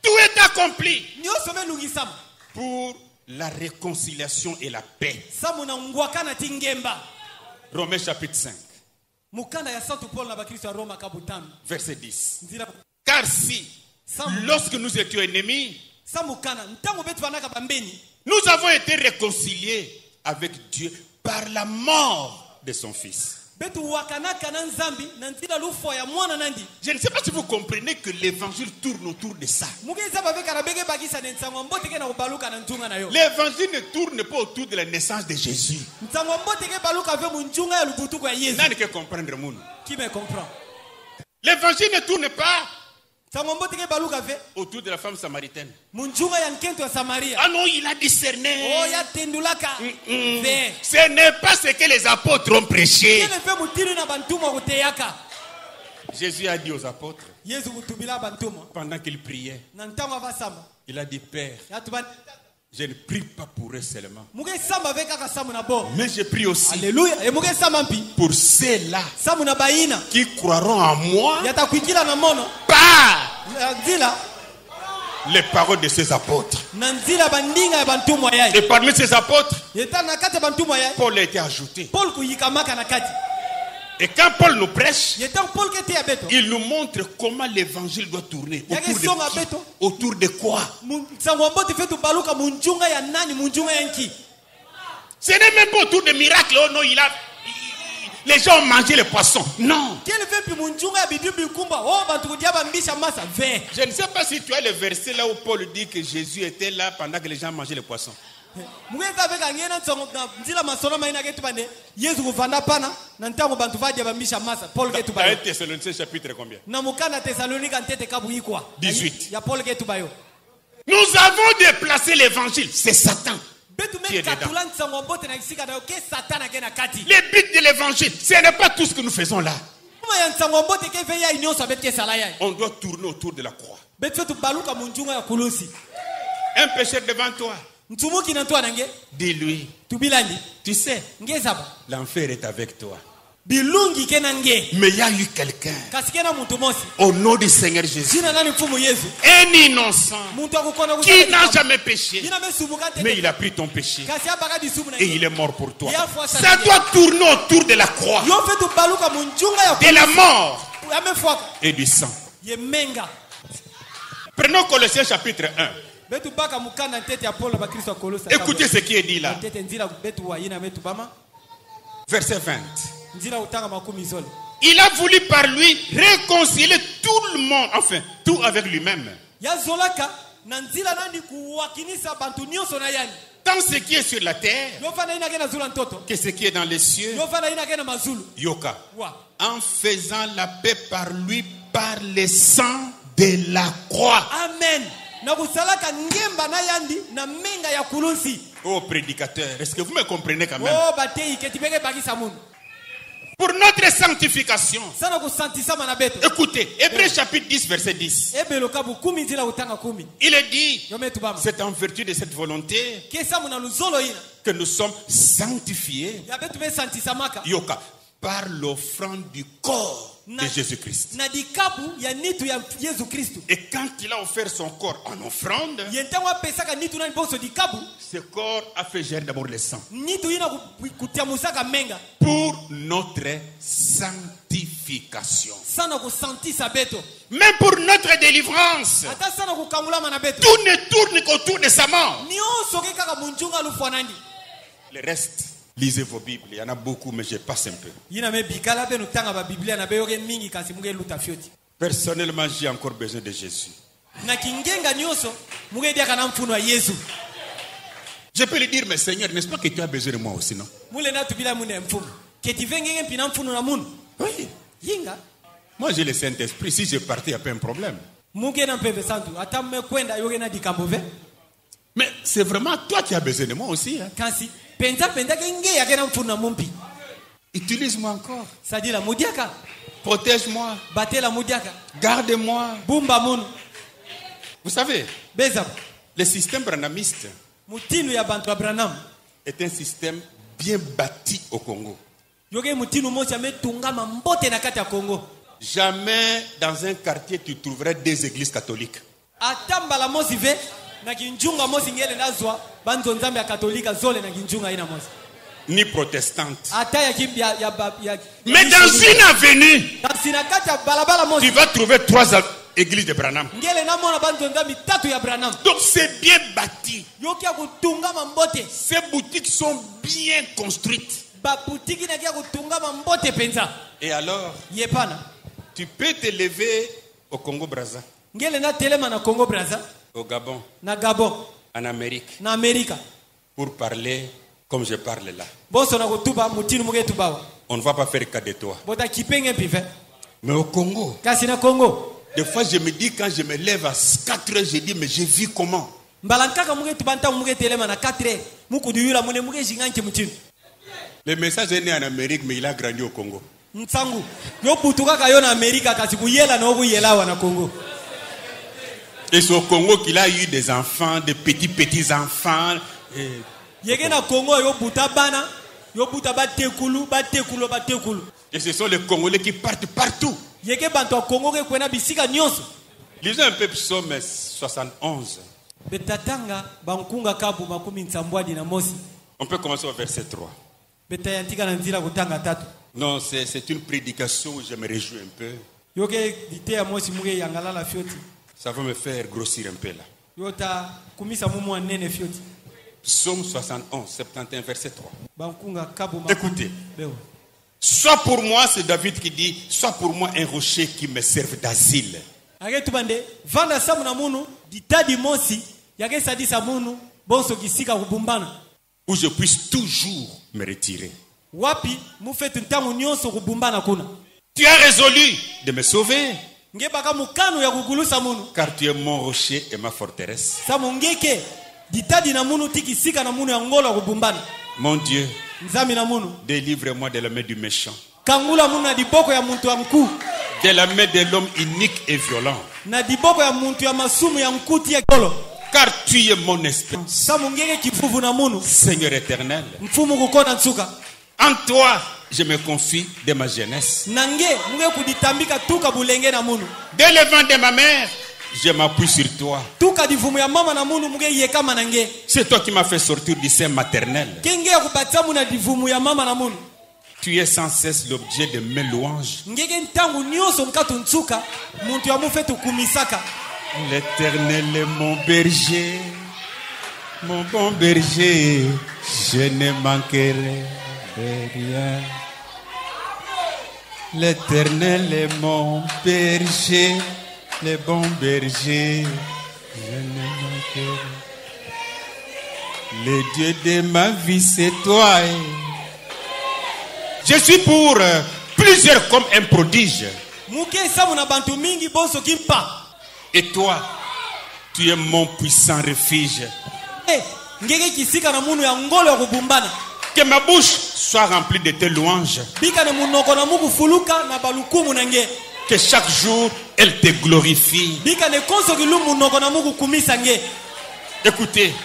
Tout est accompli nyonso melungisama pour la réconciliation et la paix. samu na ngwakana tingemba. Romains chapitre 5, Mukanda ya santo Paul na bakristo ya Roma kabu tano verset 10. nzila Car si, lorsque nous étions ennemis, samukana ntango betu banaka bambeni nous avons été réconciliés avec Dieu par la mort de son Fils. betu wakanaka na nzambi na nzila lufwa ya mwana nandi Je ne sais pas si vous comprenez que l'évangile tourne autour de ça. mugeza baveka na bege bagisa ne ntango mbote ke na kubaluka na ntunga na yo L'évangile ne tourne pas autour de la naissance de Jésus. ntango mbote ke baluka ve munjunga ya lubutuko ya Yesu Nani que comprendre mon. qui me comprend. L'évangile ne tourne pas Ntango mbote ke baluka ve autour de la femme samaritaine. munjunga ya nkento ya Samaria Ah non, il a discerné. oh ya tendulaka ve Ce n'est pas ce que les apôtres ont prêché. kele ve mutiri na bantuma kuteyaka Jésus a dit aux apôtres, Yesu kutubila bantuma pendant qu'ils priaient, na ntango avasamba il a dit, Père, yatu ban je ne prie pas pour eux seulement, muge samba ve kaka samu na bo. mais je prie aussi Alléluia. Et muge samba mpi pour ceux-là samu na baina qui croiront en moi yatakwikila na mono par na nzila les paroles de ces apôtres. na nzila bandinga ya bantumwa Et yaye parmi ces apôtres, yeta na kati ya bantumwa yaye Paul a été ajouté. Paul kuyikamaka na kati Et quand Paul nous prêche, yeta Paul kete ya beto il nous montre comment l'évangile doit tourner. Yake Autour songa de qui? beto. Autour de quoi? nsango mbote fetu baluka munjunga ya nani munjunga ya nki Ce n'est même pas autour de miracles. Oh non, les gens ont mangé les poissons. Non. kele ve pi munjunga ya bidu bikumba oh bantu kudia bambisha masa ve Je ne sais pas si tu as le verset là où Paul dit que Jésus était là pendant que les gens mangeaient les poissons. mugeza veka ngena ntsongo na nzila masono maina ketu bande Yesu kuvanda pana na ntango bantu vadia bambisha masa Paul ketu Dans 1 bayo Thessaloniciens chapitre combien? na mukana Tesalonika ntete kabu ikwa 18. ya Paul ketu bayo Nous avons déplacé l'évangile. C'est Satan. betu Qui est me katula nsango mbote na kisika na yo ke satana ke na kati Le but de l'évangile, ce n'est pas tout ce que nous faisons là. kuma ya nsango mbote ke ve ya nyonso betu ke sala ya On doit tourner autour de la croix. betu fetu baluka munjunga ya kulusi Un pécheur devant toi, ntumuki na ntwana nge dis-lui, tubilandi tu sais, ngezaba l'enfer est avec toi. bilungi ke na nge Mais il y a eu quelqu'un, kasi ke na muntu mosi au nom du Seigneur Jésus, jina nani mfumu Yesu un innocent, muntu akukona qui n'a jamais péché, jina mesumuka mais ntete il a pris ton péché kasi abaka disumu na et nge il est mort pour toi. Ya Ça doit tourner autour de la croix, yo fetu baluka munjunga ya de la mort amefwaka et du sang. ye menga Prenons Colossiens chapitre 1. betu baka mukanda ntete ya Paul ba Kristo akolosa. Écoutez ce qui est dit là. Ntete nzira betu wayina betu bama. Verset 20. Nzira utanga makumi zole. Il a voulu par lui réconcilier tout le monde, enfin, tout avec lui-même. Ya zolaka na nzira nandi kuwakinisa bantu nyonso na yani. Tant ce qui est sur la terre Yofana ina kena zula ntoto. que ce qui est dans les cieux. Yofana ina kena mazulu. Yoka. Wa. En faisant la paix par lui, par le sang de la croix. Amen. Na kusalaka ngemba na yandi na menga ya kulunsi. Oh prédicateur, est-ce que vous me comprenez quand même? Oh batei ketibeke bakisa mundu. Pour notre sanctification. Sana kusantisa mana beto. Écoutez, Hébreux chapitre 10, verset 10. Ebe lokabu kumi nzira utanga kumi. Il est dit, Yometu bama. c'est en vertu de cette volonté Kesa muna luzolo ina. que nous sommes sanctifiés. Ya betu be santisa maka. Yoka, par l'offrande du corps de Jésus-Christ. Na dikabu ya nitu ya Yesu Kristo. Et quand il a offert son corps en offrande, Yentanwa pesaka nitu na boso dikabu. ce corps a fait gérer d'abord le sang. Nitu ina kutia musaka menga. Pour notre sanctification. Sana kusantisa beto. Même pour notre délivrance. Ata sana kukamula mana beto. Tout ne tourne qu'autour de sa mort. Nionso ke kaka munjunga lufanandi. Le reste, lisez vos Bibles. Il y en a beaucoup, mais je passe un peu. Yina me bikala be nutanga ba Biblia na beyoge mingi kasi muge lutafioti. Personnellement, j'ai encore besoin de Jésus. Na kingenga nyoso muge dia kana mfuno wa Yesu. Je peux lui dire, mais Seigneur, n'est-ce pas que tu as besoin de moi aussi, non? Mule na tubila mune mfumo. Ketivenge mpina mfuno na munu. Oui. Yinga. Moi, j'ai le Saint-Esprit. Si je partais, il n'y a pas un problème. Muge na mpeve santu. Ata me kwenda yoge na dikambove. Mais c'est vraiment toi qui as besoin de moi aussi. Hein? Kasi penza kenge ya kena mfuno na mumpi. Utilise-moi encore. Sadila mudiaka. Protège-moi. Batela mudiaka. Garde-moi. Bumba munu. Vous savez, Beza. le système branamiste Mutinu ya bantu Abraham. est un système bien bâti au Congo. Yoge mutinu moja metunga mambote na kati ya Kongo. Jamais dans un quartier tu trouverais deux églises catholiques. Atamba la mosi ve na kinjunga mosi ngele nazwa banzo nzambe ya katolika zole na kinjunga ina mosi. Ni protestantes. Ata ya kimbia ya Mais dans une avenue, sina kati ya balabala tu mosi. vas trouver trois églises de Branham. Ngele na mona banzo nzambe tatu ya Branham. Donc c'est bien bâti. Yoki ya kutunga mambote. Ces boutiques sont bien construites. Ba boutique na kia kutunga mambote penza. Et alors, Yepana. tu peux te lever au Congo-Brazza, Ngele na telema na Congo Brazza, au Gabon, na Gabon, en Amérique, na Amerika. pour parler comme je parle là. Boso na kutuba mutinu muge tubawa. On ne va pas faire cas de toi. Bota kipenge pive. Mais au Congo, Kasi na Congo. des fois je me dis, quand je me lève à 4 heures, je dis, mais je vis comment? Mbalankaka muge tubanta muge telema na 4 muku duyula mune muge jinganche mutinu. Le message est né en Amérique, mais il a grandi au Congo. Nsangu yo butuka kayo na Amerika kasi kuyela na okuyela na Congo. Et c'est au Congo qu'il a eu des enfants, des petits enfants. Yeke na Congo yo buta bana, yo buta batekulu. Et ce sont les Congolais qui partent partout. Yeke bantu wa Congo ke kwena bisika nyonso. Lisez un peu Psaume 71. Betatanga bankunga kabu makumi nsambwadi na mosi. On peut commencer au verset 3. Betayantika na nzira kutanga tatu. Non, c'est une prédication où je me réjouis un peu. Yoke ditea mosi muge yangala la fioti. Ça va me faire grossir un peu là. Yota kumisa mumu anene fioti. Psaume 71, 71, verset 3. Bankunga kabu Écoutez. Beo. Soit pour moi, c'est David qui dit, soit pour moi un rocher qui me serve d'asile. Age tubande vanda samu na munu ditadi mosi yake sadisa munu bonso kisika kubumbana. Où je puisse toujours me retirer. Wapi mufetu ntangu nyonso kubumbana kuna. Tu as résolu de me sauver. Ngebaka mukanu ya kugulusa munu. Car tu es mon rocher et ma forteresse. Samu ngeke ditadi na munu tikisika na munu ya ngola kubumbana. Mon Dieu, Nzami na munu. délivre-moi de la main du méchant. Kangula munu na diboko ya muntu wa mkuu. De la main de l'homme inique et violent. Na diboko ya muntu ya masumu ya mkuti ya kolo. Car tu es mon espérance. Samu ngeke kifuvu na munu. Seigneur éternel. Mfumu kukona nsuka. En toi, je me confie de ma jeunesse. Nange muge kuditambika tuka bulenge na munu. Dès le vent de ma mère, je m'appuie sur toi. Tuka divumu ya mama na munu muge yekama nange. C'est toi qui m'as fait sortir du sein maternel. Kenge ya kubatsamu na divumu ya mama na munu. Tu es sans cesse l'objet de mes louanges. Ngeke ntangu nyonso mkatu nsuka muntu ya mufetu kumisaka. L'Éternel est mon berger, mon bon berger, je ne manquerai de rien. L'Éternel est mon berger, le bon berger, je ne manquerai. Le Dieu de ma vie, c'est toi. Je suis pour plusieurs comme un prodige. Et toi, tu es mon puissant refuge. Que ma bouche soit remplie de tes louanges. Que chaque jour, elle te glorifie. Écoutez,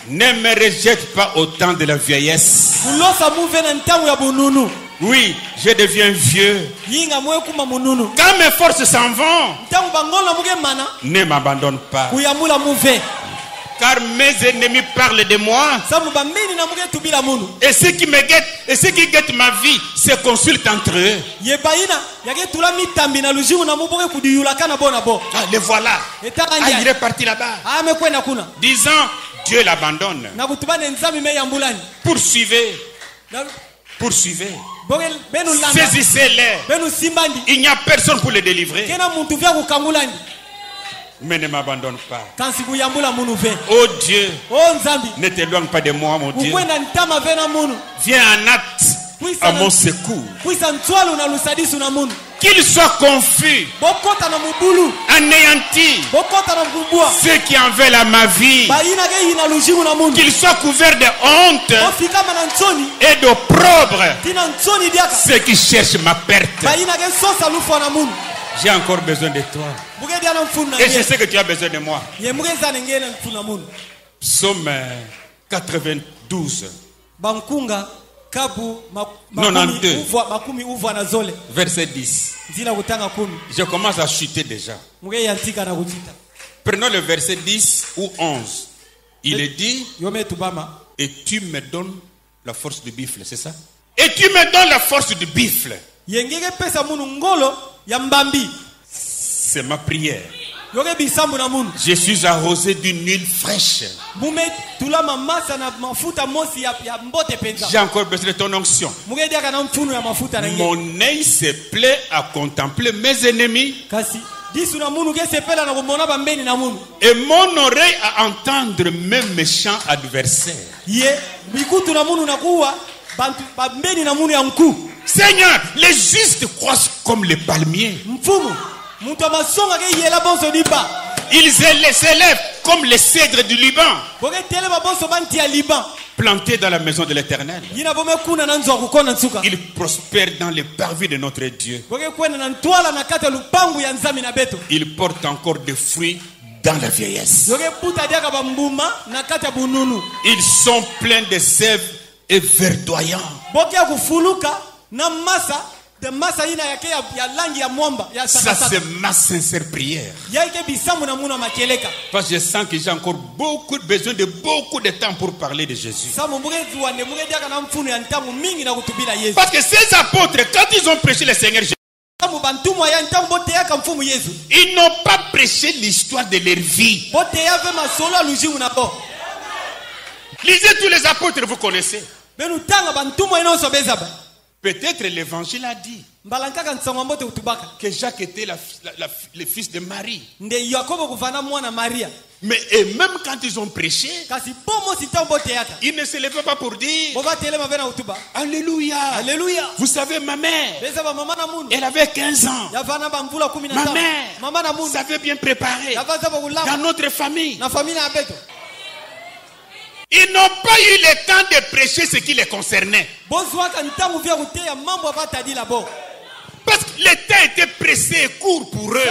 ne me rejette pas au temps de la vieillesse. Oui, je deviens vieux. Quand mes forces s'en vont, ne m'abandonne pas. Car mes ennemis parlent de moi. Et ceux qui me guettent, et ceux qui guettent ma vie, se consultent entre eux. Ah, le voilà. Ah, il est parti là-bas. Disant, Dieu l'abandonne. Poursuivez. Poursuivez. Saisissez-les. Il n'y a personne pour les délivrer. Mais ne m'abandonne pas. Oh Dieu, ne t'éloigne pas de moi, mon Dieu. Viens en acte à mon secours. Qu'il soit confus, anéanti, ceux qui en veulent à ma vie, qu'ils soient couverts de honte et d'opprobre, ceux qui cherchent ma perte. J'ai encore besoin de toi. Et je sais que tu as besoin de moi. Psaume 92. 92. Verset 10. Je commence à chuter déjà. Prenons le verset 10 ou 11. Il est dit, et tu me donnes la force du buffle, c'est ça? Et tu me donnes la force du buffle. C'est ma prière. Je suis arrosé d'une huile fraîche. J'ai encore besoin de ton onction. Mon œil se plaît à contempler mes ennemis. Et mon oreille à entendre mes méchants adversaires. Seigneur, les justes croissent comme les palmiers. Ils s'élèvent comme les cèdres du Liban, plantés dans la maison de l'Éternel. Ils prospèrent dans les parvis de notre Dieu. Ils portent encore des fruits dans la vieillesse. Ils sont pleins de sève et verdoyants. Ça c'est ma sincère prière. Parce que je sens que j'ai encore besoin de beaucoup de temps pour parler de Jésus. Parce que ces apôtres, quand ils ont prêché le Seigneur Jésus, ils n'ont pas prêché l'histoire de leur vie. Lisez tous les apôtres, vous connaissez. Peut-être l'évangile a dit que Jacques était le fils de Marie. Mais et même quand ils ont prêché, ils ne se levaient pas pour dire Alléluia. Alléluia. Vous savez, ma mère, elle avait 15 ans. Ma mère savait bien préparer dans notre famille. Ils n'ont pas eu le temps de prêcher ce qui les concernait. Parce que le temps était pressé et court pour eux.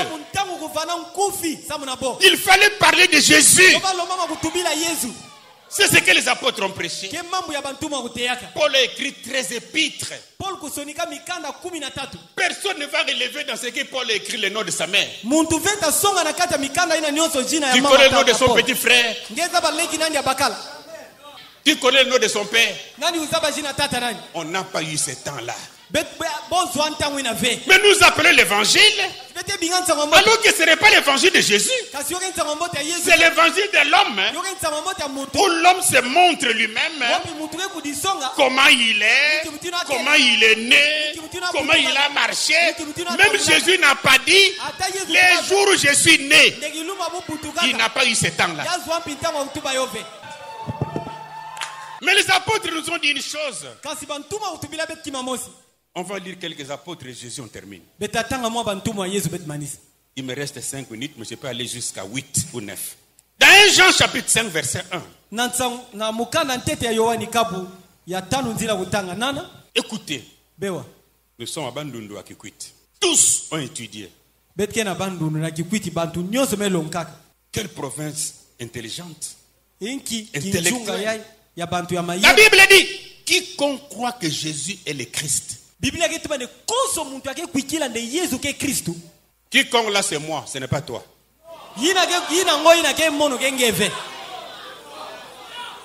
Il fallait parler de Jésus. C'est ce que les apôtres ont prêché. Paul a écrit 13 épîtres. Personne ne va relever dans ce que Paul a écrit le nom de sa mère. Tu connais le nom de son petit frère. Tu connais le nom de son père. On n'a pas eu ce temps-là. Mais nous appelons l'évangile alors que ce n'est pas l'évangile de Jésus. C'est l'évangile de l'homme, où l'homme se montre lui-même comment il est, comment il est né, comment il a marché. Même Jésus n'a pas dit les jours où je suis né. Il n'a pas eu ce temps-là. Mais les apôtres nous ont dit une chose. On va lire quelques apôtres et Jésus, on termine. Il me reste 5 minutes, mais je peux aller jusqu'à 8 ou 9. Dans 1 Jean chapitre 5, verset 1. Écoutez, nous sommes à Bandundu à Kikwit. Tous ont étudié. Quelle province intelligente, intellectuelle. La Bible dit, quiconque croit que Jésus est le Christ. Quiconque là c'est moi, ce n'est pas toi.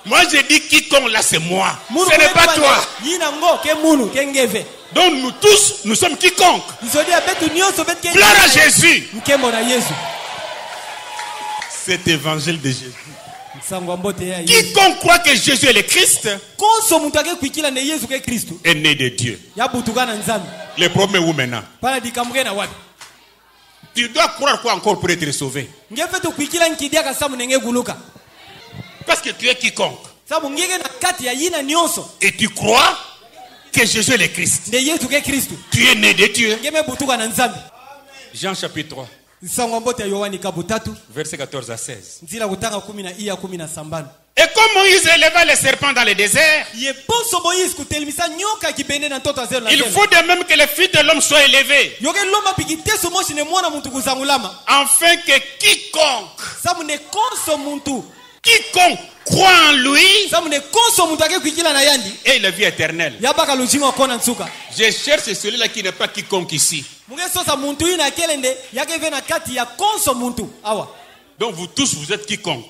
Moi j'ai dit quiconque là c'est moi, ce n'est pas toi. Donc nous tous, nous sommes quiconque. Gloire à Jésus. Cet évangile de Jésus. Quiconque croit que Jésus est le Christ est né de Dieu. Le problème est où maintenant? Tu dois croire quoi encore pour être sauvé? Parce que tu es quiconque. Et tu crois que Jésus est le Christ. Tu es né de Dieu. Jean chapitre 3. Verset 14 à 16. Et comme Moïse éleva les serpents dans le désert, il faut de même que le Fils de l'homme soit élevé, afin que quiconque croit en lui ait la vie éternelle. Je cherche celui-là qui n'est pas quiconque ici. Donc vous tous, vous êtes quiconque.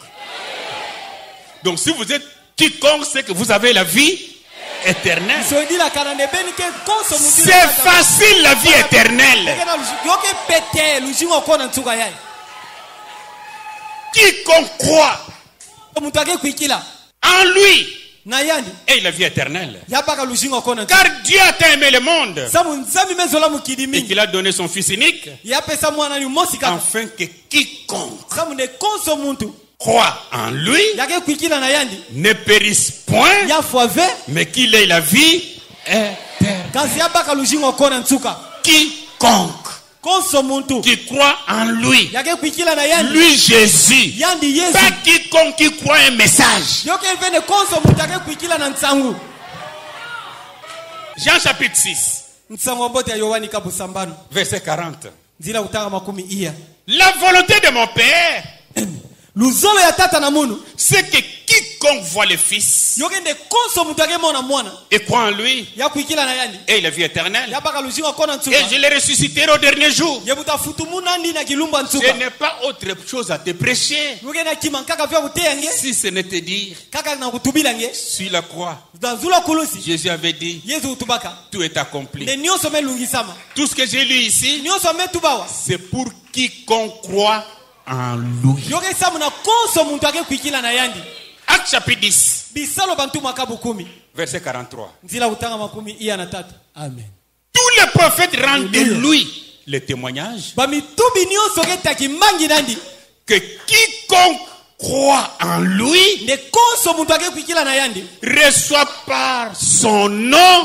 Donc si vous êtes quiconque, c'est que vous avez la vie éternelle. C'est facile la vie éternelle. Quiconque croit en lui et la vie éternelle. Car Dieu a tant aimé le monde et qu'il a donné son Fils unique, afin que quiconque croit en lui ne périsse point, mais qu'il ait la vie éternelle. Quiconque qui croit en lui, lui Jésus, pas quiconque qui croit un message. Jean chapitre 6, verset 40. La volonté de mon Père, c'est que quiconque voit le Fils et croit en lui et la vie éternelle, et je le ressusciterai au dernier jour. Ce n'est pas autre chose à te prêcher si ce n'est te dire sur la croix. Jésus avait dit, tout est accompli. Tout ce que j'ai lu ici, c'est pour quiconque croit en lui. Acte chapitre 10, verset 43. Amen. Tous les prophètes rendent de lui le témoignage que quiconque croit en lui reçoit par son nom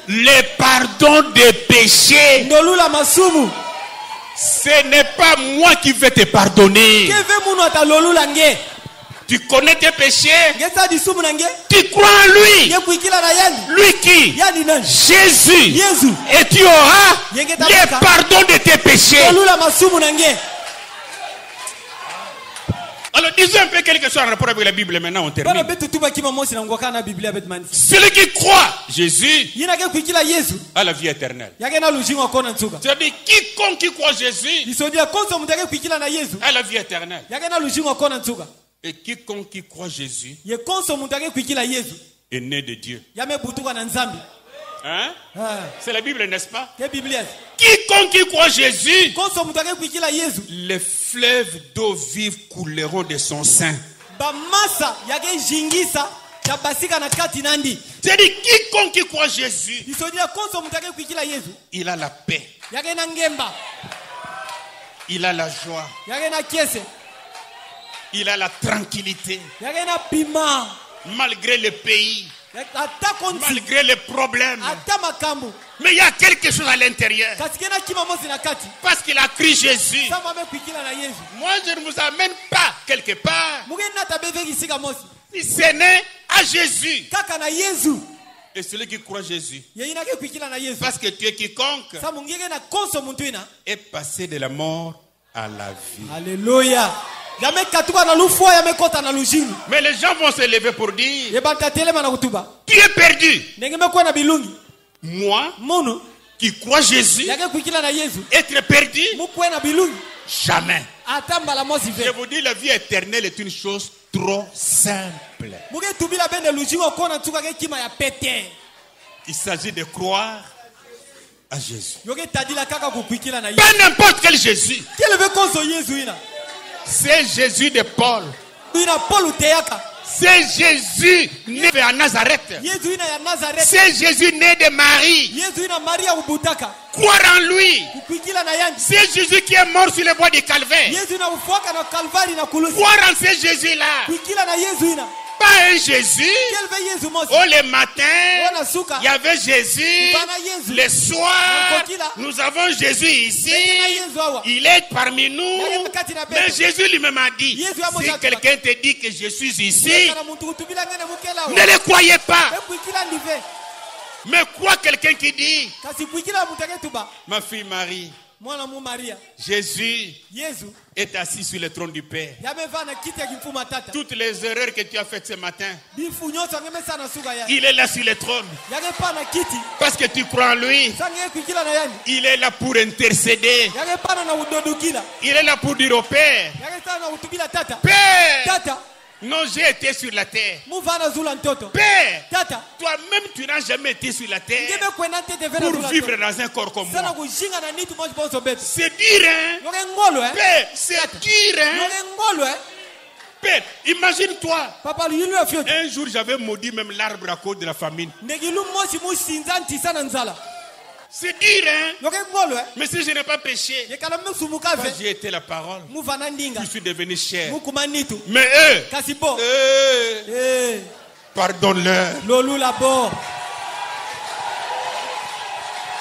le pardon des péchés. Ce n'est pas moi qui vais te pardonner. Tu connais tes péchés. Tu crois en lui. Lui qui? Jésus. Et tu auras le pardon de tes péchés. Alors disons un peu quelque chose en rapport avec la Bible. Maintenant on termine. Celui qui croit Jésus a la vie éternelle. C'est-à-dire quiconque qui croit Jésus a la vie éternelle. Et quiconque qui croit Jésus est né de Dieu. Hein? Ah. C'est la Bible, n'est-ce pas? Ke Biblia. Quiconque qui croit Jésus, Konso mutake kuikila Yesu. les fleuves d'eau vive couleront de son sein. Ba masa yake jingisa ya basika na kati nandi. C'est-à-dire, quiconque qui croit Jésus, Isodira konso mutake kuikila Yesu. il a la paix, Yake na ngemba. il a la joie, Yake na kiese. il a la tranquillité, Yake na pima. malgré le pays, Ata konti. malgré les problèmes. Ata makambu. Mais il y a quelque chose à l'intérieur. Kasikena kima mosi na kati. Parce qu'il a cru Jésus. Sama me kuikila na Yesu. Moi, je ne vous amène pas quelque part. Mugena tabeve kisika mosi. Si ce n'est à Jésus. Kaka na Yesu. Et celui qui croit Jésus. Yeyina ke kuikila na Yesu. Parce que tu es quiconque Sa mungeke na konso muntuina. est passé de la mort à la vie. Alléluia. Yame katuka na lufua yame kota na lujini. Mais les gens vont se lever pour dire, Yebata telema na kutuba. tu es perdu. Ndenge mekuwa na bilungi. Moi, Mono qui crois Jésus, yake kuikila na Yesu. être perdu, Mukwe na bilungi. jamais. Atamba la mosi Je ve. vous dis, la vie éternelle est une chose trop simple. Muke tubila bende lujingo kona tuka ke kima ya pete. Il s'agit de croire à Jésus. Yoke tadila kaka kuikila na Yesu. Pas n'importe quel Jésus. Kele ve konso Yesu ina. C'est Jésus de Paul. Ina Paul uteyaka. C'est Jésus né à Nazareth. Yesu ina ya Nazareth. C'est Jésus né de Marie. Yesu ina Maria ubutaka. Croire en lui. Kuikila na yandi. C'est Jésus qui est mort sur le bois du Calvaire. Yesu ina ufuaka na Kalvari na kulusi. Croire en ce Jésus-là. Kuikila na Yesu ina. Pas un Jésus. Kele ve Yesu mosi. Oh, le matin, Ona suka. il y avait Jésus. Bana Yesu. Le soir, Kokila. nous avons Jésus ici. Bena Yesu awa. Il est parmi nous. Kati na Mais beto. Jésus lui-même a dit, Jésus a si montré- quelqu'un te dit que je suis ici, Kana muntu kutubila ngene mukela ne le croyez pas. kuikila ndive. Mais crois quelqu'un qui dit, Kasi kuikila mutake tuba. ma fille Marie, Mwana mu Maria. Jésus Yesu. est assis sur le trône du Père. Yameva na kiti ya kimfuma tata. Toutes les erreurs que tu as faites ce matin, Bifu nyoso ngeme sana suga ya. il est là sur le trône. Yage pa na kiti. Parce que tu crois en lui. Sange kuikila na yani. Il est là pour intercéder. Yage pa na udodukila. Il est là pour dire au Père, Yage sana utubila tata. Père, Tata. non, j'ai été sur la terre. Muvana zula ntoto. Père, Tata. toi-même, tu n'as jamais été sur la terre Ngeme kwenda tete vena pour zula vivre ntoto. dans un corps comme Sana moi. kujinga na nitu moja bonso betu. C'est dur, hein? Yoge ngolo Père, c'est dur, hein? Yoge ngolo Père, imagine-toi. Papa lu yulu afyo. Un jour, j'avais maudit même l'arbre à cause de la famine. Negilu mosi musinza ntisa na nzala. C'est dur, hein? Yoge ngolo Mais si je n'ai pas péché, Yekala msumuka quand ve. j'ai été la parole, Muvana ndinga. je suis devenu cher. Mukumanitu. Mais eux, Kasibo. pardonne-leur. Lolu la bo.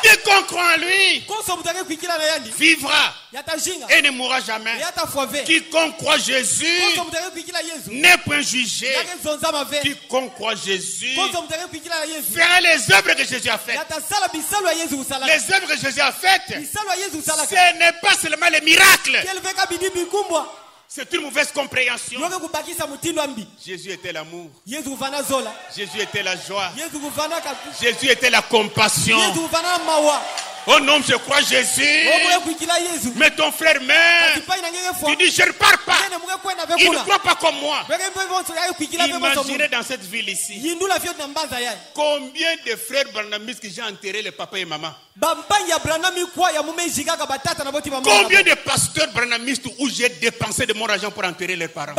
Quiconque croit en lui Konso mutake kuikila na yani. vivra Yata jinga. et ne mourra jamais. Yata foave. Quiconque croit Jésus Konso mutake kuikila Yesu. n'est point jugé. Yake zonza mave. Quiconque croit Jésus Konso mutake kuikila na Yesu. fera les œuvres que Jésus a faites. Yata sala bisalo ya Yesu usala. Les œuvres que Jésus a faites, Bisalo ya Yesu usala. ce n'est pas seulement les miracles. Kele veka bidi bikumbwa. C'est une mauvaise compréhension. Yoge kubakisa mutindo ambi. Jésus était l'amour. Yesu uvana zola. Jésus était la joie. Yesu uvana kabisa. Jésus était la compassion. Yesu uvana mawa. Oh non, je crois Jésus. Omwe kuikila Yesu. Mais ton frère meurt. Tipai na ngeke fo. Tu dis, je ne pars pas. Kene muke kwenda Il ne vekula. croit pas comme moi. Veke mpe vonso ya kuikila veke vonso. Imaginez dans cette ville ici. Yindula fyo na mbaza ya. Combien de frères barnabistes que j'ai enterré les papas et maman? Bambanya ya Branham kwa ya mume jigaka batata na boti mama. Combien de pasteurs barnamistes où j'ai dépensé de mon argent pour enterrer leurs parents?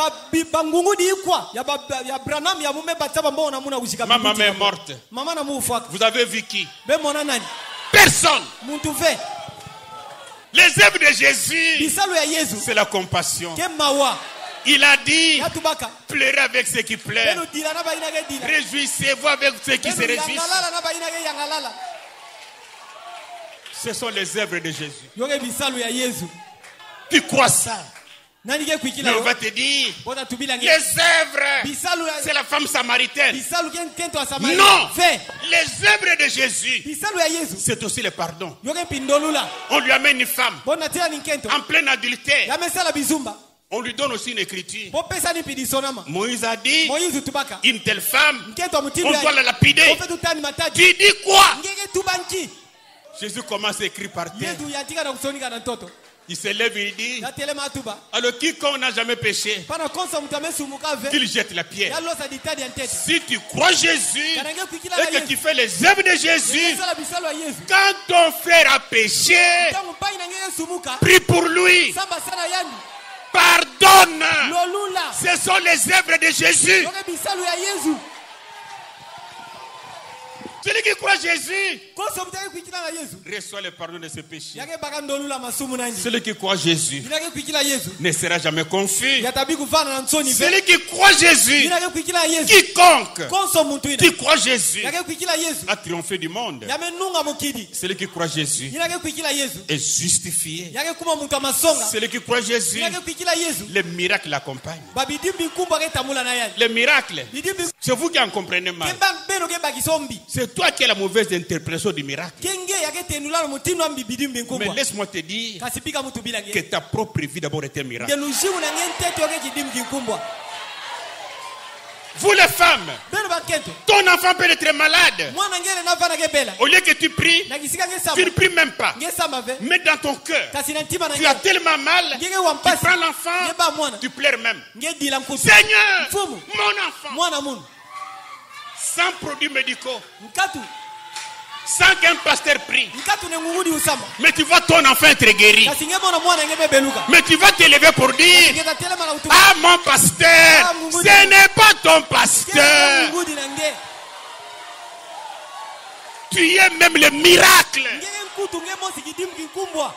Bangungu di kwa ya Branham ya mume bataba mbona muna kushika. Ma maman est morte. Mama na mufa. Vous avez vu qui? Be mona nani? Personne. Muntu ve. Les œuvres de Jésus, Bisalo ya Yesu. c'est la compassion. Ke mawa. Il a dit, Ya tubaka. pleurez avec ceux qui pleurent. Beno dila na baina ke dila. Réjouissez-vous avec ceux qui se Beno réjouissent. yangalala na baina ke yangalala. Ce sont les œuvres de Jésus. Yoge bisalo ya Yesu. Tu crois ça? Nani ke Mais kuikila on yo? va te dire, Bona tubila nge. les œuvres, Bisalo ya c'est la femme samaritaine. Bisalo ken kento wa Samaria. Non, Fe. les œuvres de Jésus, Bisalo ya Yesu. c'est aussi le pardon. Yoge pindolula. On lui amène une femme Bona tena ni kento. en plein adultère. Ya mesala bizumba. On lui donne aussi une écriture. Po pesa ni pidisonama. Moïse a dit, Moïse tubaka. une telle femme, Nkento wa mutindo on ya. doit la lapider. Ofe tutani matadi. Tu dis quoi? Ngeke tubanki. Jésus commence à écrire par terre. Yesu yatika na kusonika na mtoto. Il se lève et il dit, Yatelema atuba. alors quiconque n'a jamais péché, Pana konsa mutame sumuka ve. qu'il jette la pierre. Yalosa ditadi antete. Si tu crois Jésus Kanange kuikila et na que Yesu. tu fais les œuvres de Jésus, Yesala bisalo ya Yesu. quand ton frère a péché, Tangu pai nange sumuka. prie pour lui, Samba sana yandi. pardonne. Lolula. Ce sont les œuvres de Jésus. Yoke bisalo ya Yesu. Celui qui croit Jésus Konsa mutake kuikila na Yesu. reçoit le pardon de ses péchés. Yake baka ndolula masumu nanji. Celui qui croit Jésus Yake kuikila Yesu. ne sera jamais confus. Yatabi kufana na nsoni ve. Celui qui croit Jésus, Yake kuikila Yesu. quiconque Konsa muntu ina. qui croit Jésus Yake kuikila Yesu. a triomphé du monde. Yame nunga mukidi. Celui qui croit Jésus Yake kuikila Yesu. est justifié. Yake kuma muntu amasonga. Celui qui croit Jésus, Yake kuikila Yesu. les miracles l'accompagnent. Babidimbi nkumba ke tamula na yani. Les miracles, Bidimbi c'est vous qui en comprenez mal. kemba beno ke bakisombi. C'est toi qui as la mauvaise interprétation du miracle. Kenge yake tenula no mutindo ambi bidimbi Mais nkumba. laisse-moi te dire Kasipika mutu bila que nge. ta propre vie d'abord est un miracle. Ngelushimu na ngente yoke kidimbi nkumba. Vous les femmes, Beno bakento. ton enfant peut être malade. Mwana ngele na vana ke bela. Au lieu que tu pries, Na kisika nge tu samba. ne pries même pas. Nge samba ve. Mais dans ton cœur, Kasi na ntima na tu as nge. tellement mal, Ngeke tu wampasi. prends l'enfant, Ngeba mwana. tu pleures même. Nge dila nkutu. Seigneur, Mfumu. mon enfant, Mwana munu. sans produits médicaux, Nkatu. sans qu'un pasteur prie. Nkatu ne ngungudi usamba. Mais tu vois ton enfant être guéri. Kasi nge mwana mwana nge bebeluka. Mais tu vas te lever pour dire, Nge tatelema na utu. ah mon pasteur, ce n'est pas ton pasteur. Ngudi na nge. Tu es même le miracle. Nge nkutu nge mosi kidimbi nkumbwa.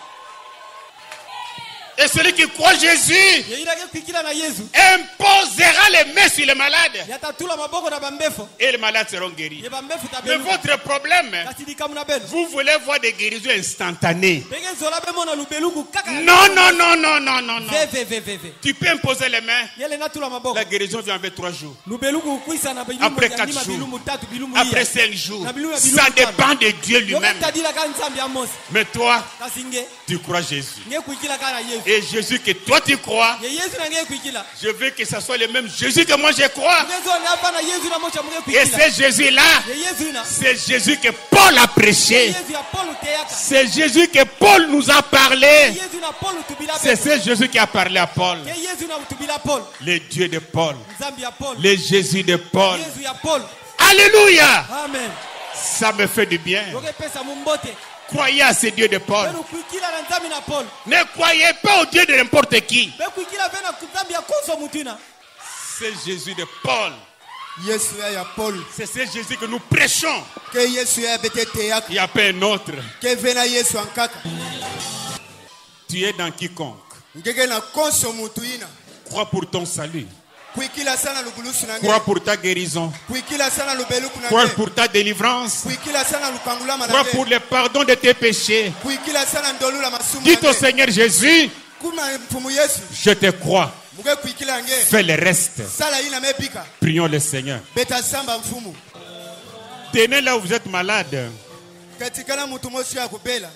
Et celui qui croit Jésus Yeira ke kuikila na Yesu. imposera les mains sur les malades. Yatatula maboko na bambefo. Et les malades seront guéris. Ye bambefu Mais tabeluka. votre problème, Kasi dikamuna beno. vous voulez voir des guérisons instantanées. Bege zola be mona lubeluku kaka. Non, non, non, non, non, non, non. Ve. Tu peux imposer les mains. Yele natula maboko. La guérison vient avec 3 jours. Lubeluku kuisa na bilumu. Après ya 4 lima jours. bilumu tatu bilumu Après iya. 5 jours. Na bilumu ya Ça bilumu dépend de Dieu Yoke lui-même. tadila ka nzambi ya mosi. Mais toi, Kasi nge. tu crois Jésus. Nge kuikila kana Yesu. Et Jésus que toi tu crois, Ye Yesu na nge kuikila. je veux que ce soit le même Jésus que moi je crois. Nge zo na hapa na Yesu na mocha mge Et kuikila. c'est Jésus-là, Ye Yesu ina. c'est Jésus que Paul a prêché. Yesu ya Paul teyaka. C'est Jésus que Paul nous a parlé. Yesu na Paul tubila be. C'est ce Jésus qui a parlé à Paul. Ye Yesu na tubila Paul. Le Dieu de Paul. Nzambi ya Paul. Le Jésus de Paul. Yesu ya Paul. Alléluia. Amen. Ça me fait du bien. Yoke pesa mumbote. Croyez à ce Dieu de Paul. Beno kuikila na nzambi na Paul. Ne croyez pas au Dieu de n'importe qui. Be kuikila vena nzambi ya konso mutina. C'est Jésus de Paul. Yesu ya Paul C'est ce Jésus que nous prêchons. ke Yesu ya betete yaka Il n'y a pas un autre. ke vena Yesu ankaka Tu es dans quiconque. ngeke na konso mutu ina Crois pour ton salut. kuikila sana lukulusu na Crois nge pour ta guérison. kuikila sana lubeluku na Crois nge pour ta délivrance. kuikila sana lukangulama na Crois pour nge le pardon de tes péchés. kuikila sana ndolula masumu Dites au na nge Seigneur Jésus, kuma mfumu Yesu je te crois. muke kuikila nge Fais le reste. sala ina mepika Prions le Seigneur. beta samba mfumu Tenez là où vous êtes malade. katikana mutu mosi ya kubela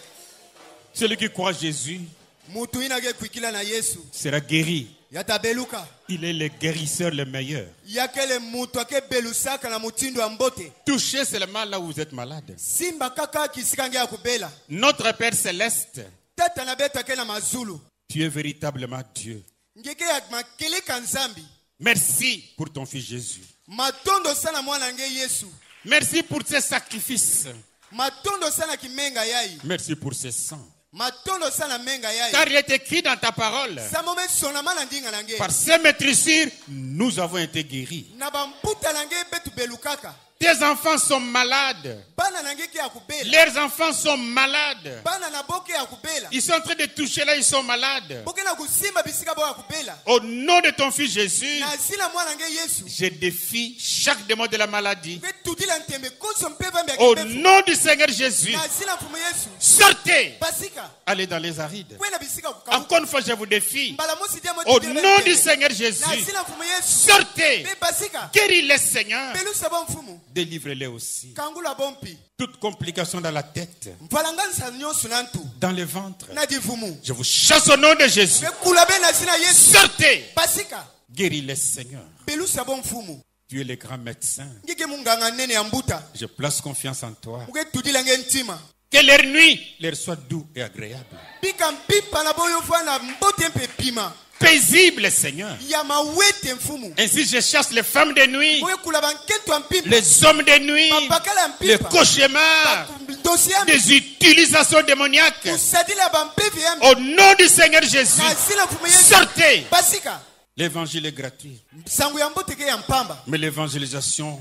Celui qui croit Jésus mutu ina ke kuikila na Yesu sera guéri. yatabeluka Il est le guérisseur le meilleur. yakele mutu akebelusaka na mutindo ya mbote Touchez seulement là où vous êtes malade. simba kaka kisika nge ya kubela Notre Père Céleste, tata na beto ake na mazulu tu es véritablement Dieu. ngeke ya makeleka nzambi Merci pour ton Fils Jésus. matondo sana mwana nge Yesu Merci pour ces sacrifices. matondo sana kimenga yai Merci pour ce sang. matondo sana menga Car yai il est écrit dans ta parole. samome sonama na ndinga na nge Par ces maîtrisures, nous avons été guéris. na bamputa na nge betu belukaka Tes enfants sont malades. bana na nge ke ya kubela Leurs enfants sont malades. bana na boke ya kubela Ils sont en train de toucher là, ils sont malades. boke na kusimba bisika bo ya kubela Au nom de ton Fils Jésus, na sila mwana nge Yesu je défie chaque démon de la maladie. ke tutila ntembe konso mpe vambe ya Au kibefu nom du Seigneur Jésus, na sila mfumu Yesu sortez. basika Allez dans les arides. kwenda bisika kukauka Encore une fois, je vous défie. mbala mosi dia mo Au tutila nom ntembe. du Seigneur na Jésus, sila mfumu Yesu sortez. pe basika Guéris-les, Seigneur. belusa bo mfumu Délivrez-les aussi. kangula bompi Toute complication dans la tête, mvalanganisa nyonso na ntu dans le ventre. na divumu Je vous chasse au nom de Jésus. bekula be na sina Yesu Sortez. basika Guéris-les, Seigneur. belusa bo mfumu Tu es le grand médecin. ngike munganga nene ya mbuta Je place confiance en toi. muke tutila nge ntima Que leur nuit leur soit doux et agréable. Pika mpipa na boyo fana mbote mpe pima. Paisible, Seigneur. Ya mawete mfumu. Ainsi je chasse les femmes de nuit, Boyo kula banketo mpipa. les hommes de nuit, Mapakala les mpipa. cauchemars, Dossier des utilisations démoniaques. usadila bampevi ya. Au nom du Seigneur Jésus, Na sila mfumu Yesu. sortez. Basika. L'évangile est gratuit, Sangu ya mbote ke ya mpamba. mais l'évangélisation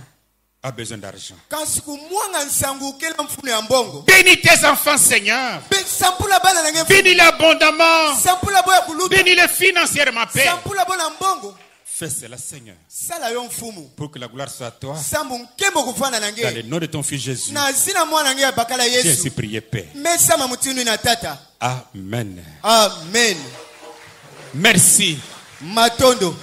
a besoin d'argent. Kasi kumwanga nsangu kela mfunu ya mbongo. Bénis tes enfants, Seigneur. Sampula bana na nge. Bénis-les abondamment. Sampula boya kuluta. Bénis-les financièrement, Père. Sampula bona mbongo. Fais cela, Seigneur, Sala yo mfumu. pour que la gloire soit à toi. Sambu nkembo kufana na Dans le nge. nom de ton Fils Jésus, Na zina mwana nge ya bakala j'ai ainsi Yesu. prié, Père. Mesama mutinu na tata. Amen. Amen. Merci. Matondo.